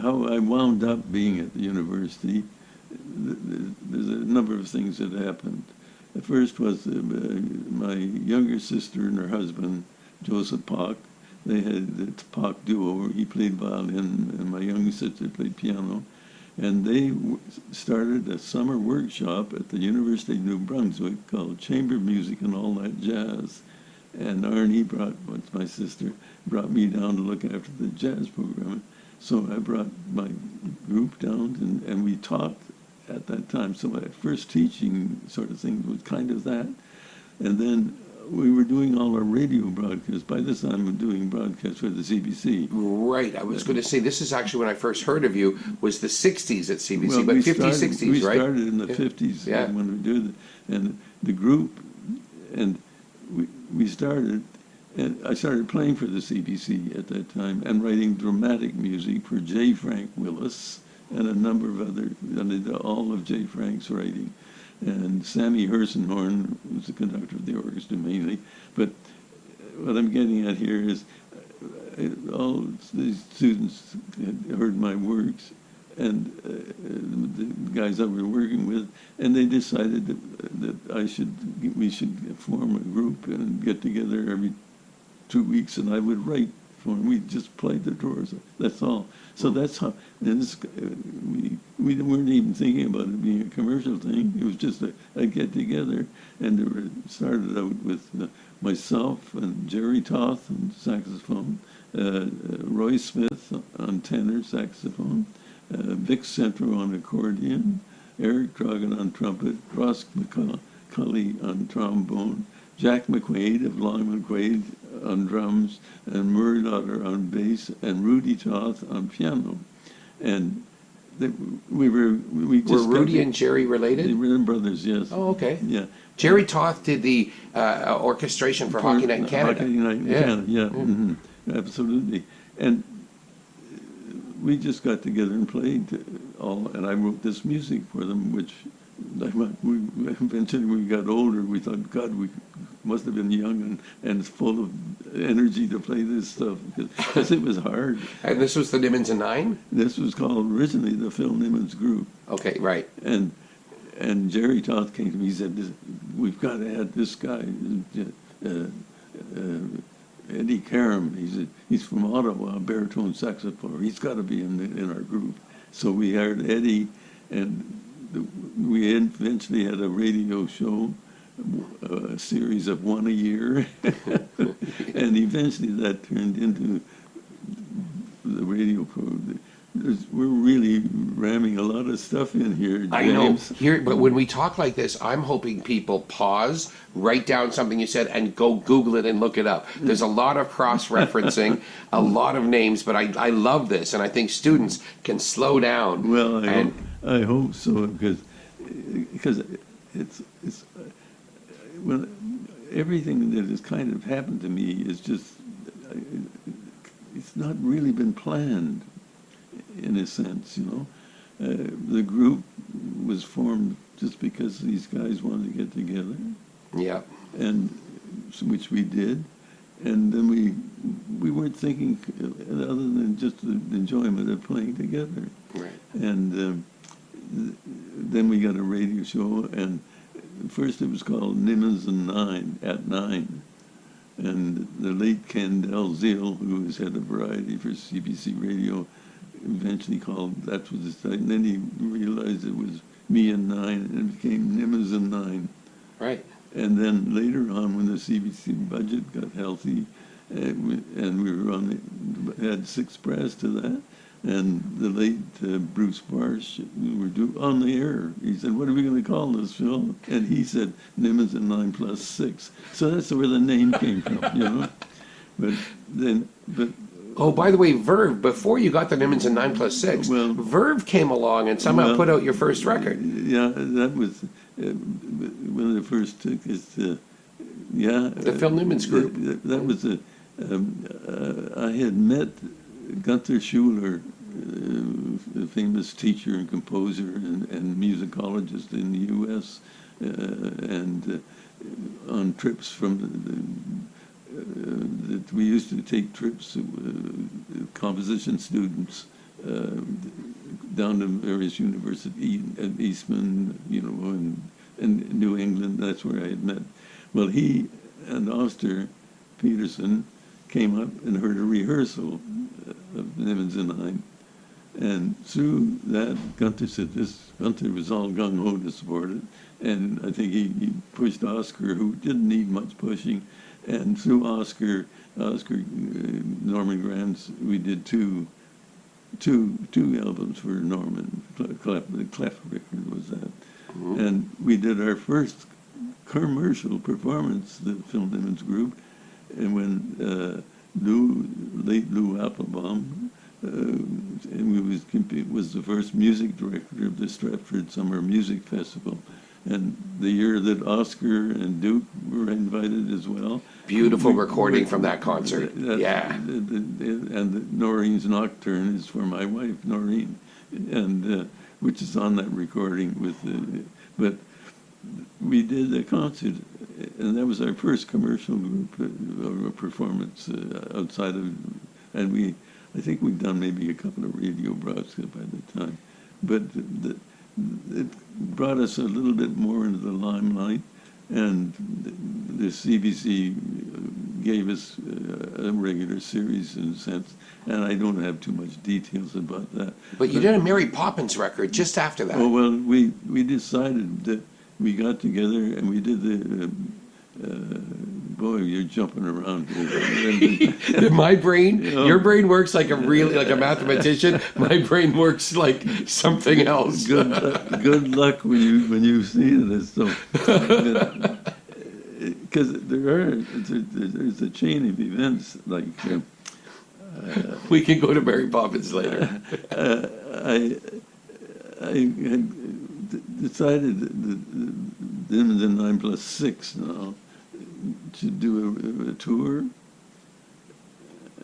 how I wound up being at the university, there's a number of things that happened. The first was my younger sister and her husband, Joseph Bach. They had the Bach duo. He played violin, and my younger sister played piano. And they started a summer workshop at the University of New Brunswick called Chamber Music and All That Jazz. And Arnie my sister, brought me down to look after the jazz program. So I brought my group down, and we taught at that time. So my first teaching sort of thing was kind of that. And then we were doing all our radio broadcasts. By this time, I'm doing broadcasts for the CBC. Right. I was going to say, this is actually when I first heard of you, was the 60s at CBC, but 50s, 60s, right? We started in the 50s when we did it. And the group, and we started, and I started playing for the CBC at that time and writing dramatic music for J. Frank Willis and a number of other, all of J. Frank's writing. And Sammy Hersenhorn was the conductor of the orchestra mainly. But what I'm getting at here is all these students had heard my works, and the guys I was working with, and they decided that we should form a group and get together every 2 weeks, and I would write for them. We just played the drawers. That's all. So that's how. And we weren't even thinking about it being a commercial thing. It was just a get together, and it started out with myself and Jerry Toth on saxophone, Roy Smith on tenor saxophone, Vic Centro on accordion, Eric Trogan on trumpet, Ross McCulley on trombone, Jack McQuaid of Long McQuaid on drums, and Murray Lauder on bass, and Rudy Toth on piano. And were Rudy and Jerry related? They were brothers, yes. Oh, okay. Yeah. Jerry Toth did the orchestration for Hockey Night in Canada. Hockey Night in Canada, yeah. Mm-hmm. Absolutely. And we just got together and played and I wrote this music for them, which eventually when we got older, we thought, God, we must have been young and full of energy to play this stuff, because it was hard. And this was the Nimmons and Nine? This was called originally the Phil Nimmons Group. Okay, right. And Jerry Toth came to me, he said, we've got to add this guy, Eddie Karam. He's from Ottawa, baritone saxophone. He's got to be in our group. So we hired Eddie, and we eventually had a radio show, a series of one a year, and eventually that turned into the radio program. We're really ramming a lot of stuff in here, Jaymz. I know. Here, but when we talk like this, I'm hoping people pause, write down something you said, and go Google it and look it up. There's a lot of cross-referencing, a lot of names, but I love this, and I think students can slow down. Well, I hope so, because it's well, everything that has kind of happened to me is just, it's not really been planned, in a sense, you know. The group was formed just because these guys wanted to get together. Yeah. And which we did. And then we weren't thinking other than just the enjoyment of playing together. Right. And then we got a radio show, and first it was called Nimmons at 9. And the late Ken Dalziel, who was head of variety for CBC Radio, eventually called, that was his title. And then he realized it was me and 9, and it became Nimmons and 9. Right. And then later on, when the CBC budget got healthy, and we were had 6 brass to that, and the late Bruce Barsh, we were on the air. He said, "What are we going to call this, Phil?" And he said, "Nimmons and 9+6." So that's where the name came from, you know. But Oh, by the way, Verve, before you got the Nimmons and 9+6, Well- Verve came along and somehow put out your first record. Yeah, that was one of the first took us to, The Phil Nimmons group. That was I had met Gunther Schuller, a famous teacher and composer and musicologist in the U.S., and on trips from that we used to take trips, composition students, down to various universities, at Eastman, you know, and New England. That's where I had met. Well, he and Oster Peterson came up and heard a rehearsal of Nimmons and I. And through that, Gunther said Gunther was all gung-ho to support it. And I think he pushed Oscar, who didn't need much pushing. And through Oscar, Norman Granz, we did two albums for Norman. The Clef record was that. Mm-hmm. And we did our first commercial performance, the Phil Nimmons group, and when late Lou Applebaum, and was the first music director of the Stratford Summer Music Festival. And the year that Oscar and Duke were invited as well. Beautiful recording from that concert. Yeah. And Noreen's Nocturne is for my wife, Noreen, and which is on that recording with but we did a concert, and that was our first commercial group performance outside of, and I think we'd done maybe a couple of radio broadcasts by the time, but it brought us a little bit more into the limelight, and the CBC gave us a regular series in a sense, and I don't have too much details about that. But you did a Mary Poppins record just after that. Oh, well, we decided that we got together and we did the, boy, you're jumping around here. My brain, your brain works like a mathematician. My brain works like something else. Good luck when you see this. So, because there's a chain of events like. We can go to Mary Poppins later. I had decided that Nimmons and 9+6 now to do a tour,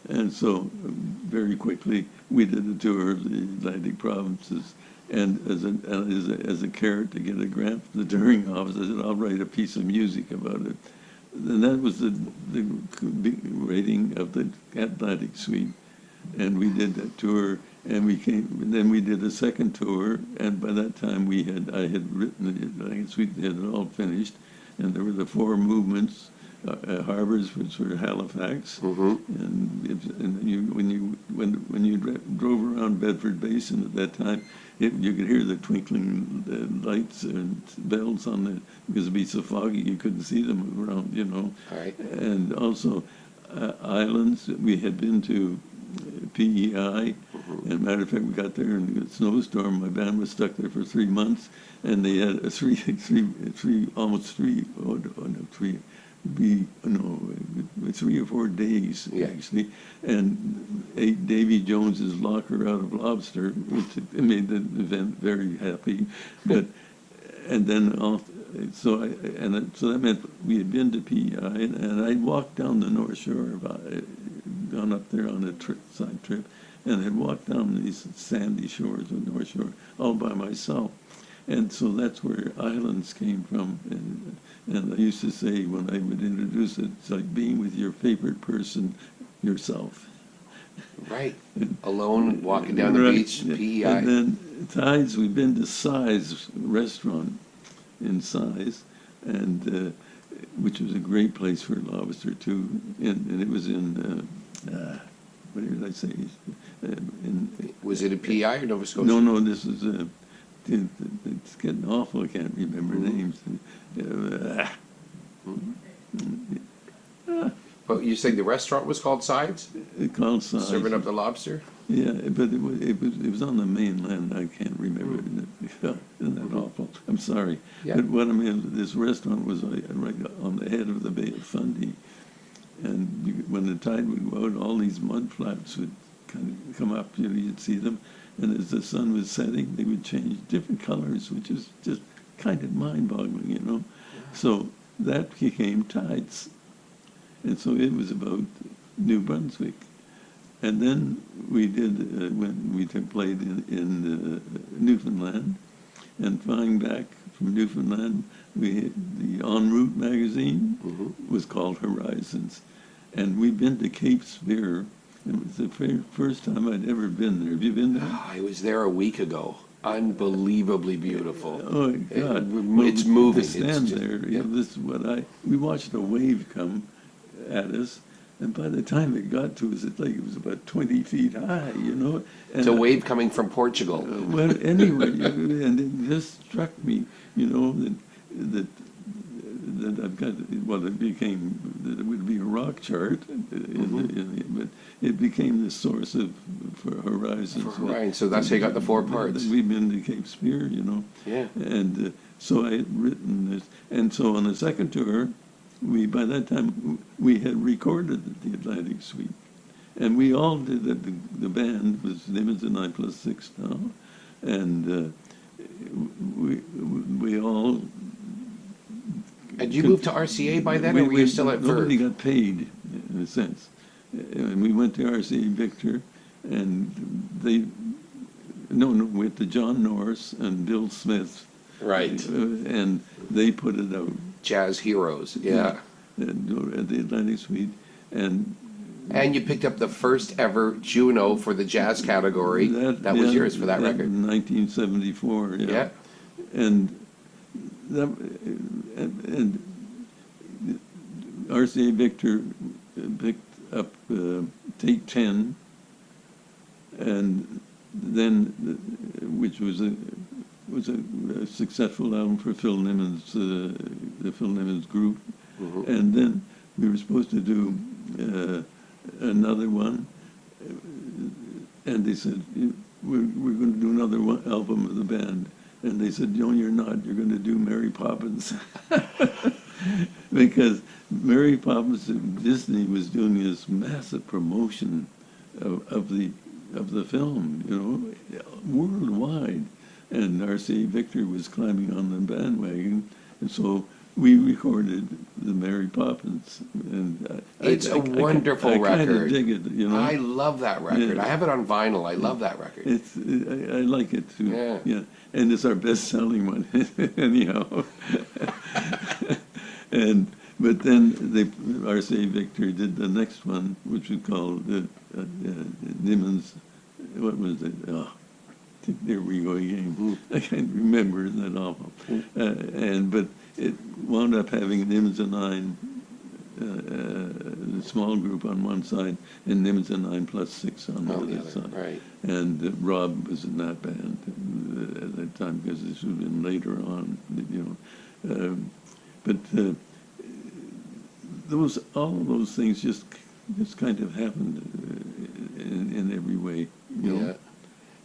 and so very quickly we did a tour of the Atlantic provinces. And as a carrot to get a grant from the touring office, I said, "I'll write a piece of music about it." And that was the rating of the Atlantic Suite. And we did that tour, and then we did a second tour, and by that time I had written the Atlantic Suite, they had it all finished, and there were the 4 movements, harbors, which were Halifax, mm-hmm. and when you drove around Bedford Basin at that time, you could hear the twinkling lights and bells because it'd be so foggy you couldn't see them around, you know. All right. And also islands. We had been to PEI, mm-hmm. and matter of fact, we got there in a snowstorm. My band was stuck there for 3 months, and they had almost 3 or 4 days, yeah. actually, and ate Davy Jones's locker out of lobster, which made the event very happy. But and then so that meant we had been to PEI, and I walked down the North Shore, gone up there on a side trip, and had walked down these sandy shores of North Shore all by myself. And so that's where islands came from. And I used to say when I would introduce it, it's like being with your favorite person yourself. Right. Alone, walking down the beach, PEI. And then Tides, we've been to Size restaurant in Size, and which was a great place for lobster too. And it was in, what did I say? Was it a PEI or Nova Scotia? No, this is it's getting awful. I can't remember names. But you say the restaurant was called Sides? It called Sides. Serving up the lobster? Yeah, but it was on the mainland. I can't remember. Isn't that awful? I'm sorry. Yeah. But what I mean, this restaurant was right on the head of the Bay of Fundy, and when the tide would go out, all these mud flats would kind of come up. You'd see them, and as the sun was setting, they would change different colors, which is just kind of mind-boggling, So that became Tides, and so it was about New Brunswick. And then we did, when we played in Newfoundland, and flying back from Newfoundland, the En Route magazine was called Horizons. And we've been to Cape Spear. It was the first time I'd ever been there. Have you been there? Oh, I was there a week ago. Unbelievably beautiful. Oh, God. It's moving. To stand there, this is what we watched a wave come at us. And by the time it got to us, it was about 20 feet high, And, It's a wave coming from Portugal. Well, anyway, and it just struck me, that I've got, it would be a rock chart, but it became the source for Horizons. Right, so that's how you got the 4 parts. We've been to Cape Spear, Yeah. And so I had written this, and so on the second tour, by that time, we had recorded the Atlantic Suite. And we all did that. The band was Nimmons and I plus 6 now. And we all... Had you moved to RCA by then, or were you still at Nobody Verve? got paid, in a sense. And we went to RCA Victor, and went to John Norris and Bill Smith. Right. And they put it out. Jazz Heroes, yeah. At the Atlantic Suite. And you picked up the first ever Juno for the jazz category. That was yours for that record. In 1974, Yeah. And RCA Victor picked up Take 10, and then, which was a successful album for Phil Nimmons, the Phil Nimmons group. And then we were supposed to do another one, and they said, we're going to do another album of the band. And they said, no, you're not. You're going to do Mary Poppins. Because Mary Poppins Disney was doing this massive promotion of the film, worldwide. And RCA Victor was climbing on the bandwagon. And so we recorded the Mary Poppins. And It's a wonderful record. I kind of dig it, I love that record. Yeah. I have it on vinyl. I love that record. I like it too. Yeah. And it's our best-selling one, anyhow. But then RCA Victor did the next one, which was called Nimmons. What was it? Oh, there we go again. I can't remember. Isn't that awful? But it wound up having Nimmons and I, the small group on one side, and Nimmons and 9 plus 6 on the other side. Right. And Rob was in that band at that time, because this would have been later on, all of those things just kind of happened in every way. Yeah.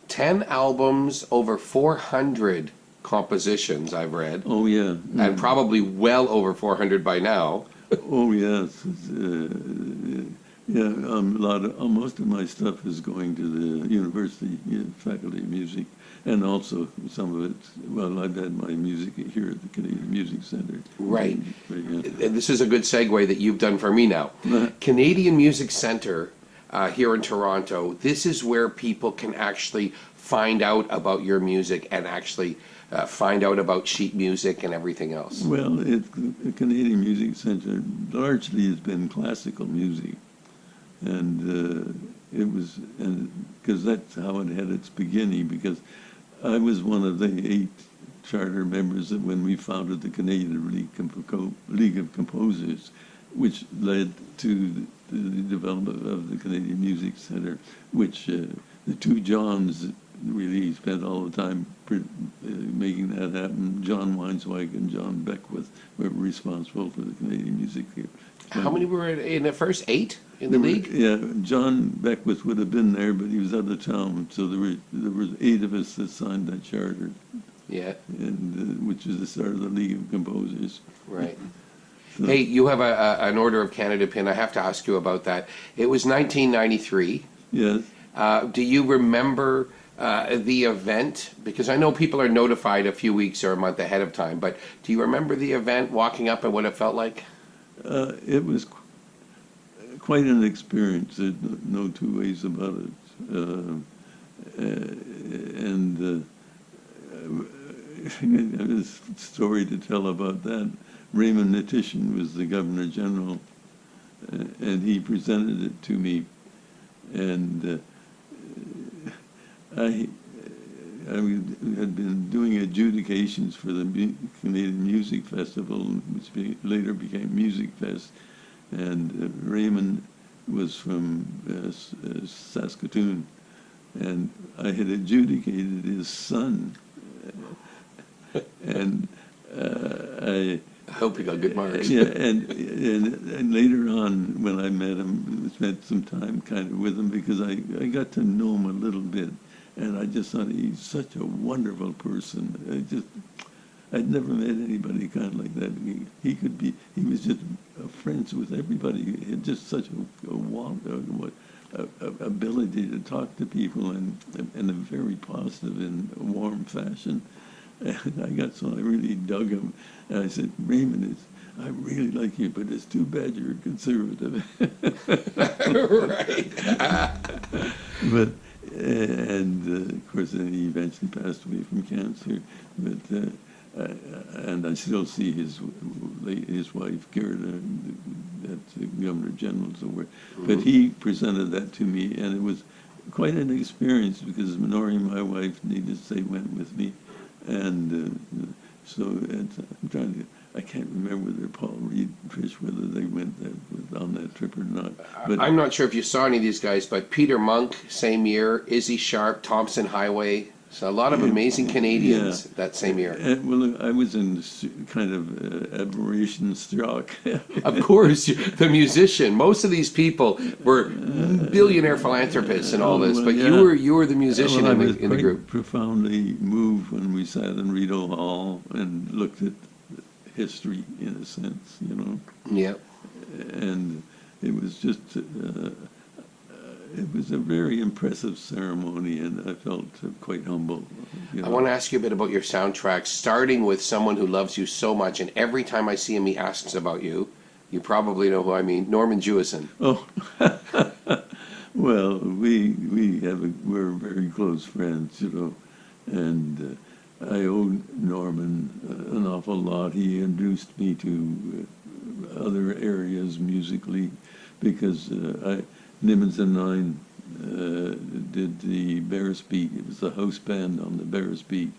10 albums, over 400 compositions, I've read. Oh, yeah. And probably well over 400 by now. Oh, yes. Most of my stuff is going to the university faculty of music, and also some of it, I've had my music here at the Canadian Music Centre. Right. And this is a good segue that you've done for me now. Canadian Music Centre here in Toronto, this is where people can actually find out about your music and actually find out about sheet music and everything else. Well, the Canadian Music Centre largely has been classical music, and it was, because that's how it had its beginning, because I was one of the 8 charter members when we founded the Canadian League of Composers, which led to the development of the Canadian Music Centre, which the 2 Johns really spent all the time making that happen. John Weinswijk and John Beckwith were responsible for the Canadian Music Theatre. How many were in the first 8 in the league? Yeah, John Beckwith would have been there, but he was out of town, so there were 8 of us that signed that charter. Yeah. And which was the start of the League of Composers. Right. So. Hey, you have an Order of Canada pin. I have to ask you about that. It was 1993. Yes. Do you remember the event? Because I know people are notified a few weeks or a month ahead of time, but do you remember the event, walking up and what it felt like? It was quite an experience. There's no two ways about it. And there's a story to tell about that. Raymond Nittition was the Governor General, and he presented it to me. And I had been doing adjudications for the Canadian Music Festival, which later became Music Fest. And Raymond was from Saskatoon, and I had adjudicated his son. And I hope he got good marks. Yeah, and later on, when I met him, spent some time kind of with him, because I got to know him a little bit, and I just thought he's such a wonderful person. I'd never met anybody kind of like that. He was just friends with everybody. He had just such a ability to talk to people in a very positive and warm fashion. And I really dug him. And I said, Raymond, I really like you, but it's too bad you're a conservative. Right. But, of course, then he eventually passed away from cancer. But, and I still see his wife, Gerda, at the Governor General's award. But he presented that to me, and it was quite an experience, because Minori, my wife, needless to say, went with me. And so I'm trying to, I can't remember whether Paul Reed, Trish, whether they went on that trip or not. But I'm not sure if you saw any of these guys, but Peter Monk, same year, Izzy Sharp, Thompson Highway. So a lot of amazing Canadians that same year. Well, I was in kind of admiration struck. Of course, the musician. Most of these people were billionaire philanthropists and all this, but you were the musician in the group. Profoundly moved when we sat in Rideau Hall and looked at history, in a sense, you know. Yeah. And it was just. It was a very impressive ceremony, and I felt quite humble. You know. I want to ask you a bit about your soundtrack, starting with Someone Who Loves You So Much, and every time I see him, he asks about you. You probably know who I mean, Norman Jewison. Oh, well, we're very close friends, you know, and I owe Norman an awful lot. He introduced me to other areas musically, because Nimmons and Nine did the Bears Beat. It was the house band on the Bears Beat,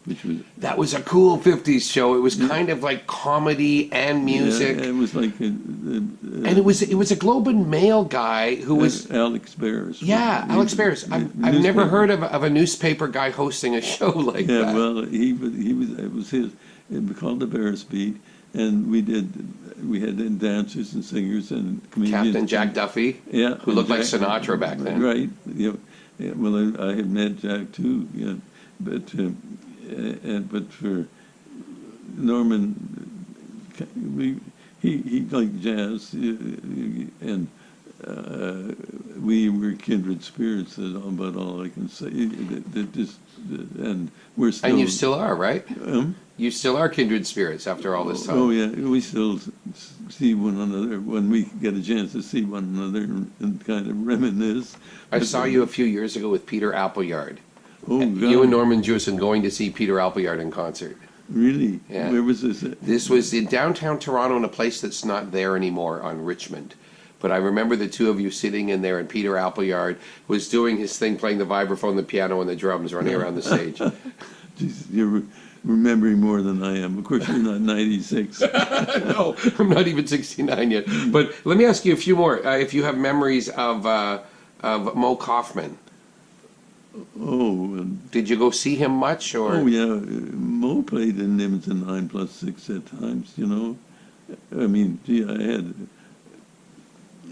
which was... That was a cool 50s show. It was kind of like comedy and music. Yeah, it was like... and it was a Globe and Mail guy who was... Alex Bears. Yeah, Alex Bears. I've never heard of a newspaper guy hosting a show like that. Yeah, well, it was his... It was called the Bears Beat, and we had dancers and singers and comedians. Captain Jack Duffy, who looked like Sinatra back then. Right. You know, well, I had met Jack too. You know, but for Norman, he liked jazz, and we were kindred spirits. That's about all I can say. And we're still. And you still are, right? You still are kindred spirits after all this time. Oh yeah, we still see one another when we get a chance to see one another and kind of reminisce. I saw you a few years ago with Peter Appleyard. Oh, God. You and Norman Jewison going to see Peter Appleyard in concert. Really? Yeah. Where was this at? This was in downtown Toronto, in a place that's not there anymore, on Richmond. But I remember the two of you sitting in there, and Peter Appleyard was doing his thing, playing the vibraphone, the piano, and the drums, running around the stage. Jeez, you're remembering more than I am. Of course, you're not 96. No, I'm not even 69 yet. But let me ask you a few more. If you have memories of Mo Kaufman. Oh, and Did you go see him much, or? oh yeah, Mo played in Nimmons in 9+6 at times. You know, I mean, gee, I had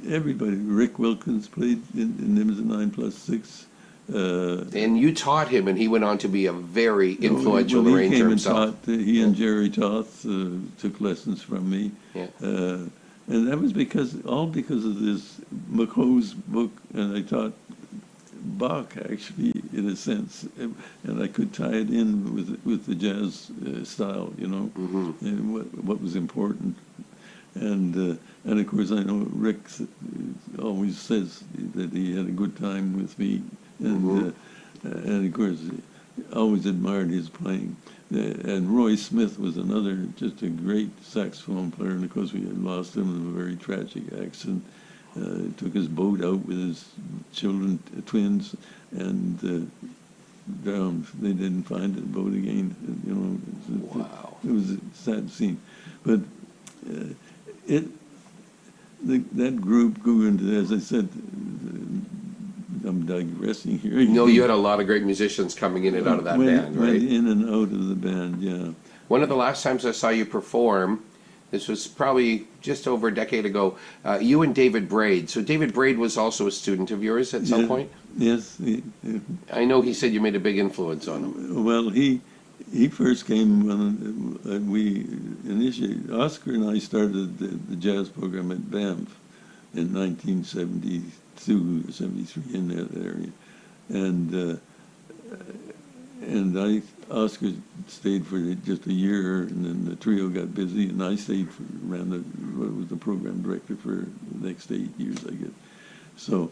everybody. Rick Wilkins played in Nimmons in 9+6. And you taught him, and he went on to be a very influential he arranger came himself. And taught, he and Jerry Toth took lessons from me. Yeah. And that was because of this McCoe's book, and I taught Bach actually in a sense, and I could tie it in with the jazz style, you know, and what was important. And of course I know Rick always says that he had a good time with me, and of course I always admired his playing. And Roy Smith was another, just a great saxophone player, and of course we had lost him in a very tragic accident. Took his boat out with his children, twins, and drowned. They didn't find the boat again. You know, Wow. it was a sad scene. But that group grew into, as I said, I'm digressing here. No, you had a lot of great musicians coming in and out of that band, right? Went in and out of the band, yeah. One of the last times I saw you perform, this was probably just over a decade ago, you and David Braid. So David Braid was also a student of yours at some point? Yes. I know he said you made a big influence on him. Well, he first came when we initiated. Oscar and I started the jazz program at Banff in 1972 or 73, in that area, and Oscar stayed for just a year, and then the trio got busy, and I stayed was the program director for the next 8 years, I guess. So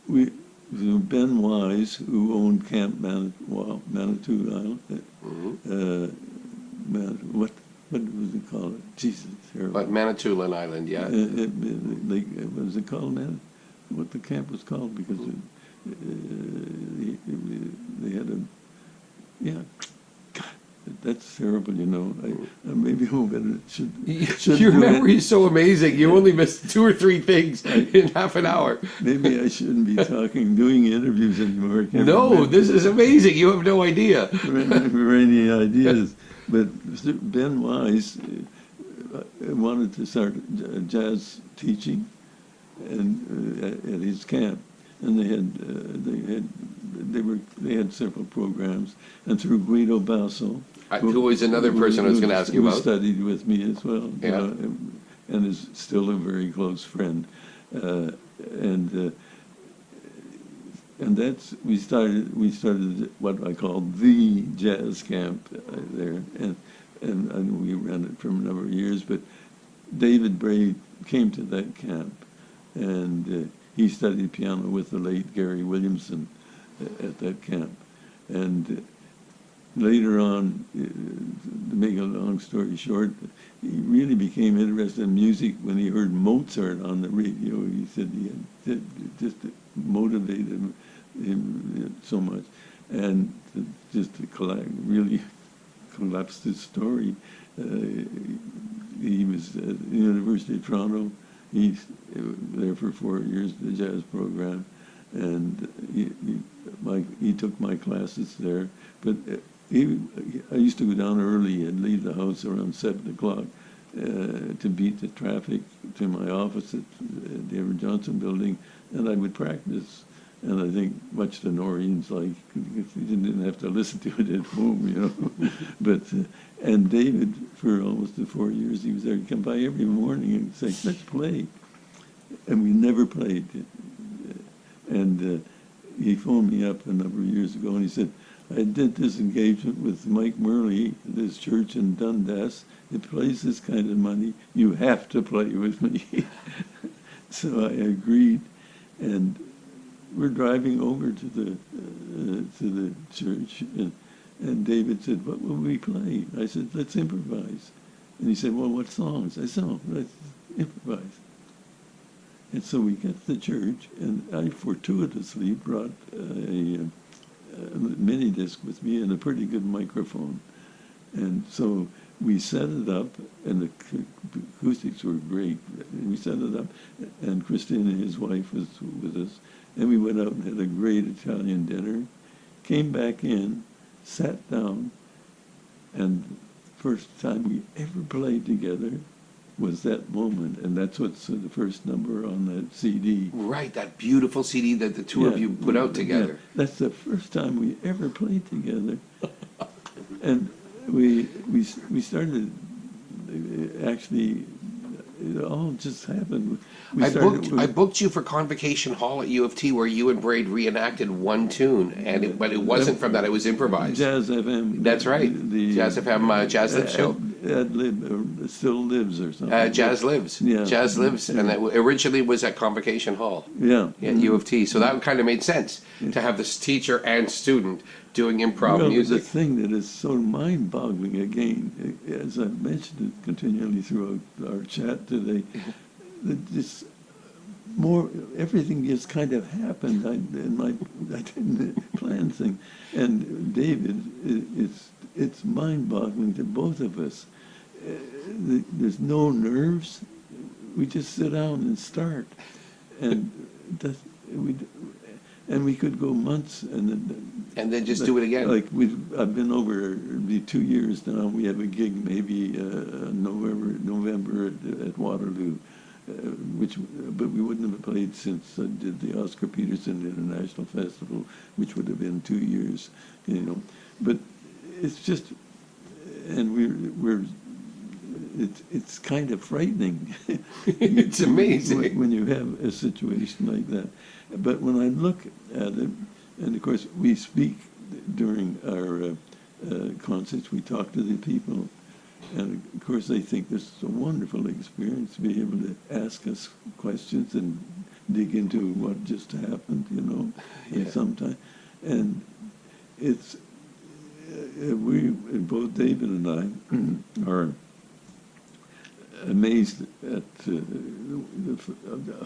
Ben Wise, who owned Camp Manitou Island, what was it called? Jesus, terrible. But Manitoulin Island, yeah. What was it called, man? What the camp was called, because they had a, yeah. God, that's terrible, you know. Maybe should Your do it. memory is so amazing. You only missed 2 or 3 things in half an hour. Maybe I shouldn't be doing interviews anymore. I can't No, remember this is amazing. You have no idea. for any ideas. But Ben Wise wanted to start jazz teaching, and at his camp, and they had several programs, and through Guido Basso, Who was another person I was going to ask you who about. studied with me as well, Yeah. and is still a very close friend, and that's we started what I call the jazz camp there, and we ran it for a number of years. But David Braid came to that camp, and he studied piano with the late Gary Williamson at that camp, and later on, to make a long story short, he really became interested in music when he heard Mozart on the radio. He said it just motivated him so much, and just to really collapse his story. He was at the University of Toronto. He's there for 4 years, the jazz program, and he took my classes there. But I used to go down early and leave the house around 7 o'clock to beat the traffic to my office at the Everett Johnson building, and I would practice. And I think much to Noreen's like, because he didn't have to listen to it at home, you know. But and David, for almost the 4 years he was there, he'd come by every morning and say, "Let's play," and we never played. And he phoned me up a number of years ago, and he said, "I did this engagement with Mike Murley, this church in Dundas. It plays this kind of money. You have to play with me." So I agreed, and we're driving over to the church, and David said, "What will we play?" I said, "Let's improvise." And he said, "Well, what songs?" I said, "Oh, let's improvise." And so we got to the church, and I fortuitously brought a mini disc with me and a pretty good microphone. And so we set it up, and the acoustics were great. We set it up, and Christina, his wife, was with us. And we went out and had a great Italian dinner. came back in, sat down, and first time we ever played together was that moment, and that's what's the first number on that CD. Right, that beautiful CD that the two of you put out together. Yeah, that's the first time we ever played together, and we started actually. It all just happened. I booked you for Convocation Hall at U of T, where you and Braid reenacted one tune, but it wasn't from that; it was improvised. Jazz FM. That's right. The Jazz FM Jazz Lives show. Still lives or something. Jazz Lives. Yeah. Jazz Lives, and that originally was at Convocation Hall. Yeah. At U of T. So that kind of made sense to have this teacher and student doing improv music. The thing that is so mind-boggling, again, as I've mentioned it continually throughout our chat today, that this everything just kind of happened. I didn't plan thing. And David, it's mind-boggling to both of us. There's no nerves. We just sit down and start, and we could go months and then just do it again. Like I've been over the 2 years now. We have a gig maybe November at Waterloo, but we wouldn't have played since I did the Oscar Peterson International Festival, which would have been 2 years, But it's just, and it's kind of frightening. It's amazing when you have a situation like that. But when I look at it, and of course we speak during our concerts, we talk to the people, and of course they think this is a wonderful experience to be able to ask us questions and dig into what just happened, Yeah. sometime. And it's, both David and I are amazed at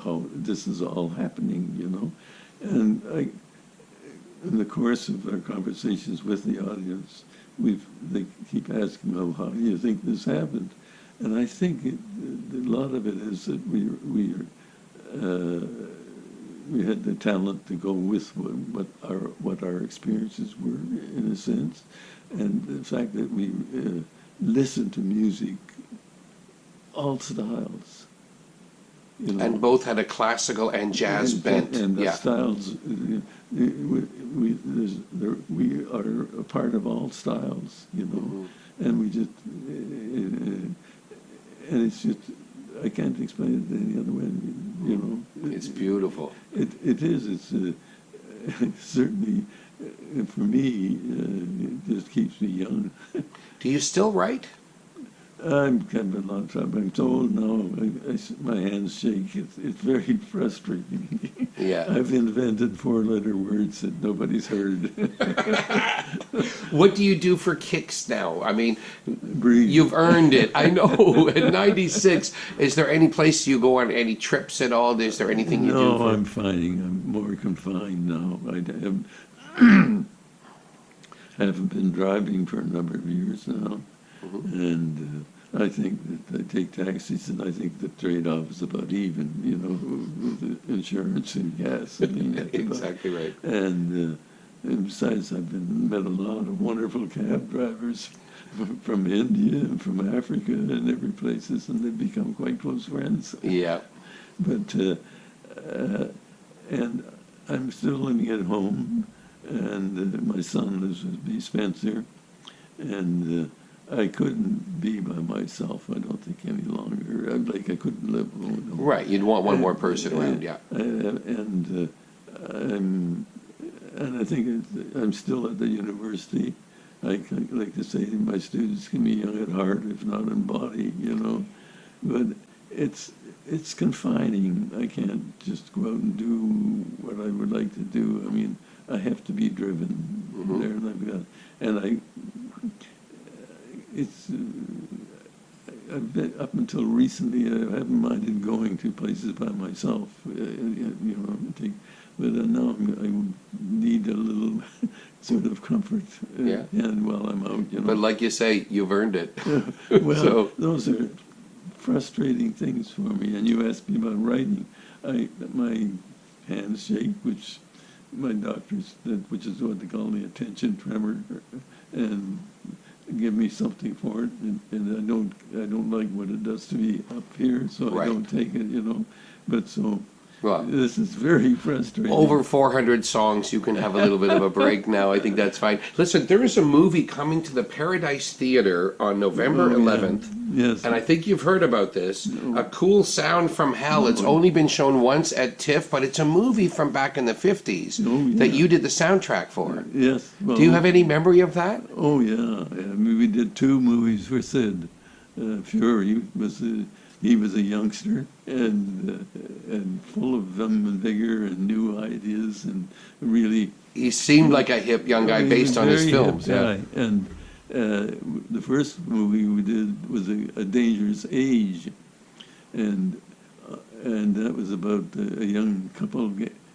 how this is all happening, And in the course of our conversations with the audience, they keep asking, "Well, how do you think this happened?" And I think a lot of it is that we had the talent to go with what our experiences were, in a sense, and the fact that we listened to music, all styles. And both had a classical and jazz bent. And the styles, we are a part of all styles, and we just, and it's just, I can't explain it any other way, It's beautiful. It is. It's certainly, for me, it just keeps me young. Do you still write? I'm kind of a long time. I'm so old now. My hands shake. It's very frustrating. Yeah. I've invented 4-letter words that nobody's heard. What do you do for kicks now? I mean, Breathe. You've earned it. I know. At 96, is there any place you go on, any trips at all? Is there anything you do? No, I'm finding I'm more confined now. I haven't been driving for a number of years now. And I think that I take taxis, and I think the trade-off is about even, with the insurance and gasoline. Exactly right. And besides, I've met a lot of wonderful cab drivers from India and from Africa and every places, and they've become quite close friends. Yeah. But and I'm still living at home, and my son lives with me, Spencer, and I couldn't be by myself, I don't think, any longer. I couldn't live alone. Right, you'd want one more person around, yeah. And I think I'm still at the university. I like to say my students can be young at heart, if not in body, But it's confining. I can't just go out and do what I would like to do. I mean, I have to be driven there, I've been, up until recently, I haven't minded going to places by myself, but now I need a little sort of comfort, and while I'm out, But like you say, you've earned it. Well, those are frustrating things for me. And you asked me about writing. My hands shake, which my doctors, which is what they call the attention tremor, and give me something for it, and I don't like what it does to me up here, so Right. I don't take it, you know. But so Well, this is very frustrating. over 400 songs, you can have a little bit of a break now. I think that's fine. Listen, there is a movie coming to the Paradise Theater on November Oh, yeah. 11th. Yes. And I think you've heard about this. A Cool Sound from Hell. It's only been shown once at TIFF, but it's a movie from back in the 50s Oh, yeah. that you did the soundtrack for. Yes. Well, Do you have any memory of that? Oh yeah. I mean, we did 2 movies for Sid. Sure, he was a youngster and full of vim and vigor and new ideas and really. He seemed like a hip young guy he based was on his very films. hip Yeah. guy. And the first movie we did was a Dangerous Age, and that was about a young couple,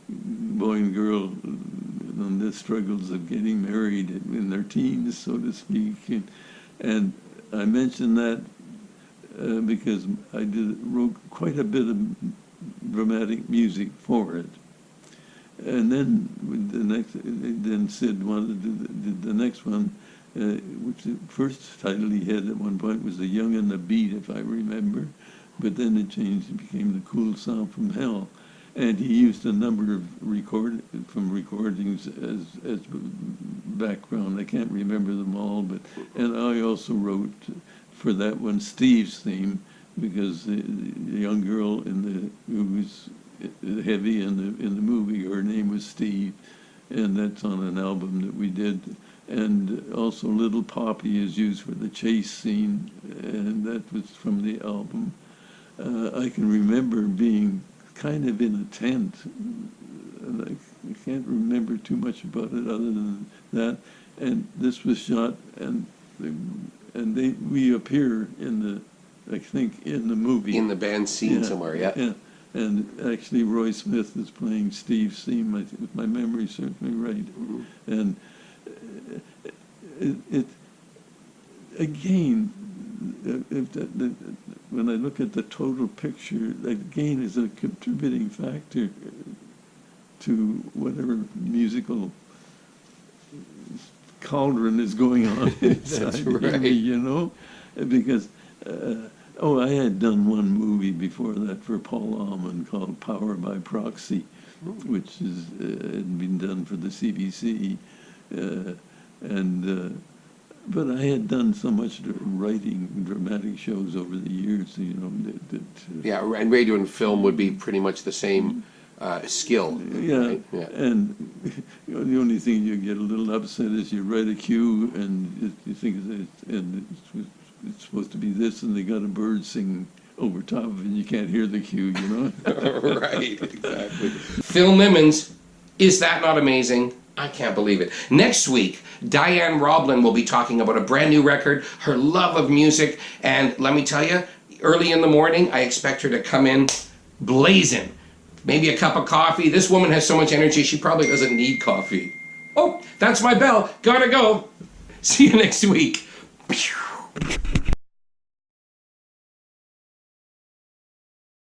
boy and girl, and the struggles of getting married in their teens, so to speak. And I mentioned that because I wrote quite a bit of dramatic music for it. And then then Sid wanted to do the next one, which the first title he had at one point was The Young and the Beat, if I remember. But then it changed, it became The Cool Sound from Hell. And he used a number of recordings as background. I can't remember them all, and I also wrote for that one Steve's theme, because the young girl who was heavy in the movie, her name was Steve, and that's on an album that we did. And also Little Poppy is used for the chase scene, and that was from the album. I can remember being kind of in a tent, and I can't remember too much about it other than that. And this was shot, and we appear I think in the movie. In the band scene somewhere, yeah. And actually Roy Smith is playing Steve's theme, if my memory serves me right. Mm-hmm. And it again, when I look at the total picture, again is a contributing factor to whatever musical cauldron is going on inside That's right. me, you know, because I had done one movie before that for Paul Allman called Power by Proxy, which had been done for the CBC, but I had done so much writing dramatic shows over the years, you know. Yeah, and radio and film would be pretty much the same skill. Yeah, right? Yeah. and you know, the only thing you get a little upset is you write a cue and you think it's supposed to be this, and they got a bird singing over top of it, and you can't hear the cue, you know. Right, exactly. Phil Nimmons, is that not amazing? I can't believe it. Next week, Diane Roblin will be talking about a brand new record, her love of music, and let me tell you, early in the morning, I expect her to come in blazing. Maybe a cup of coffee. This woman has so much energy, she probably doesn't need coffee. Oh, that's my bell. Gotta go. See you next week.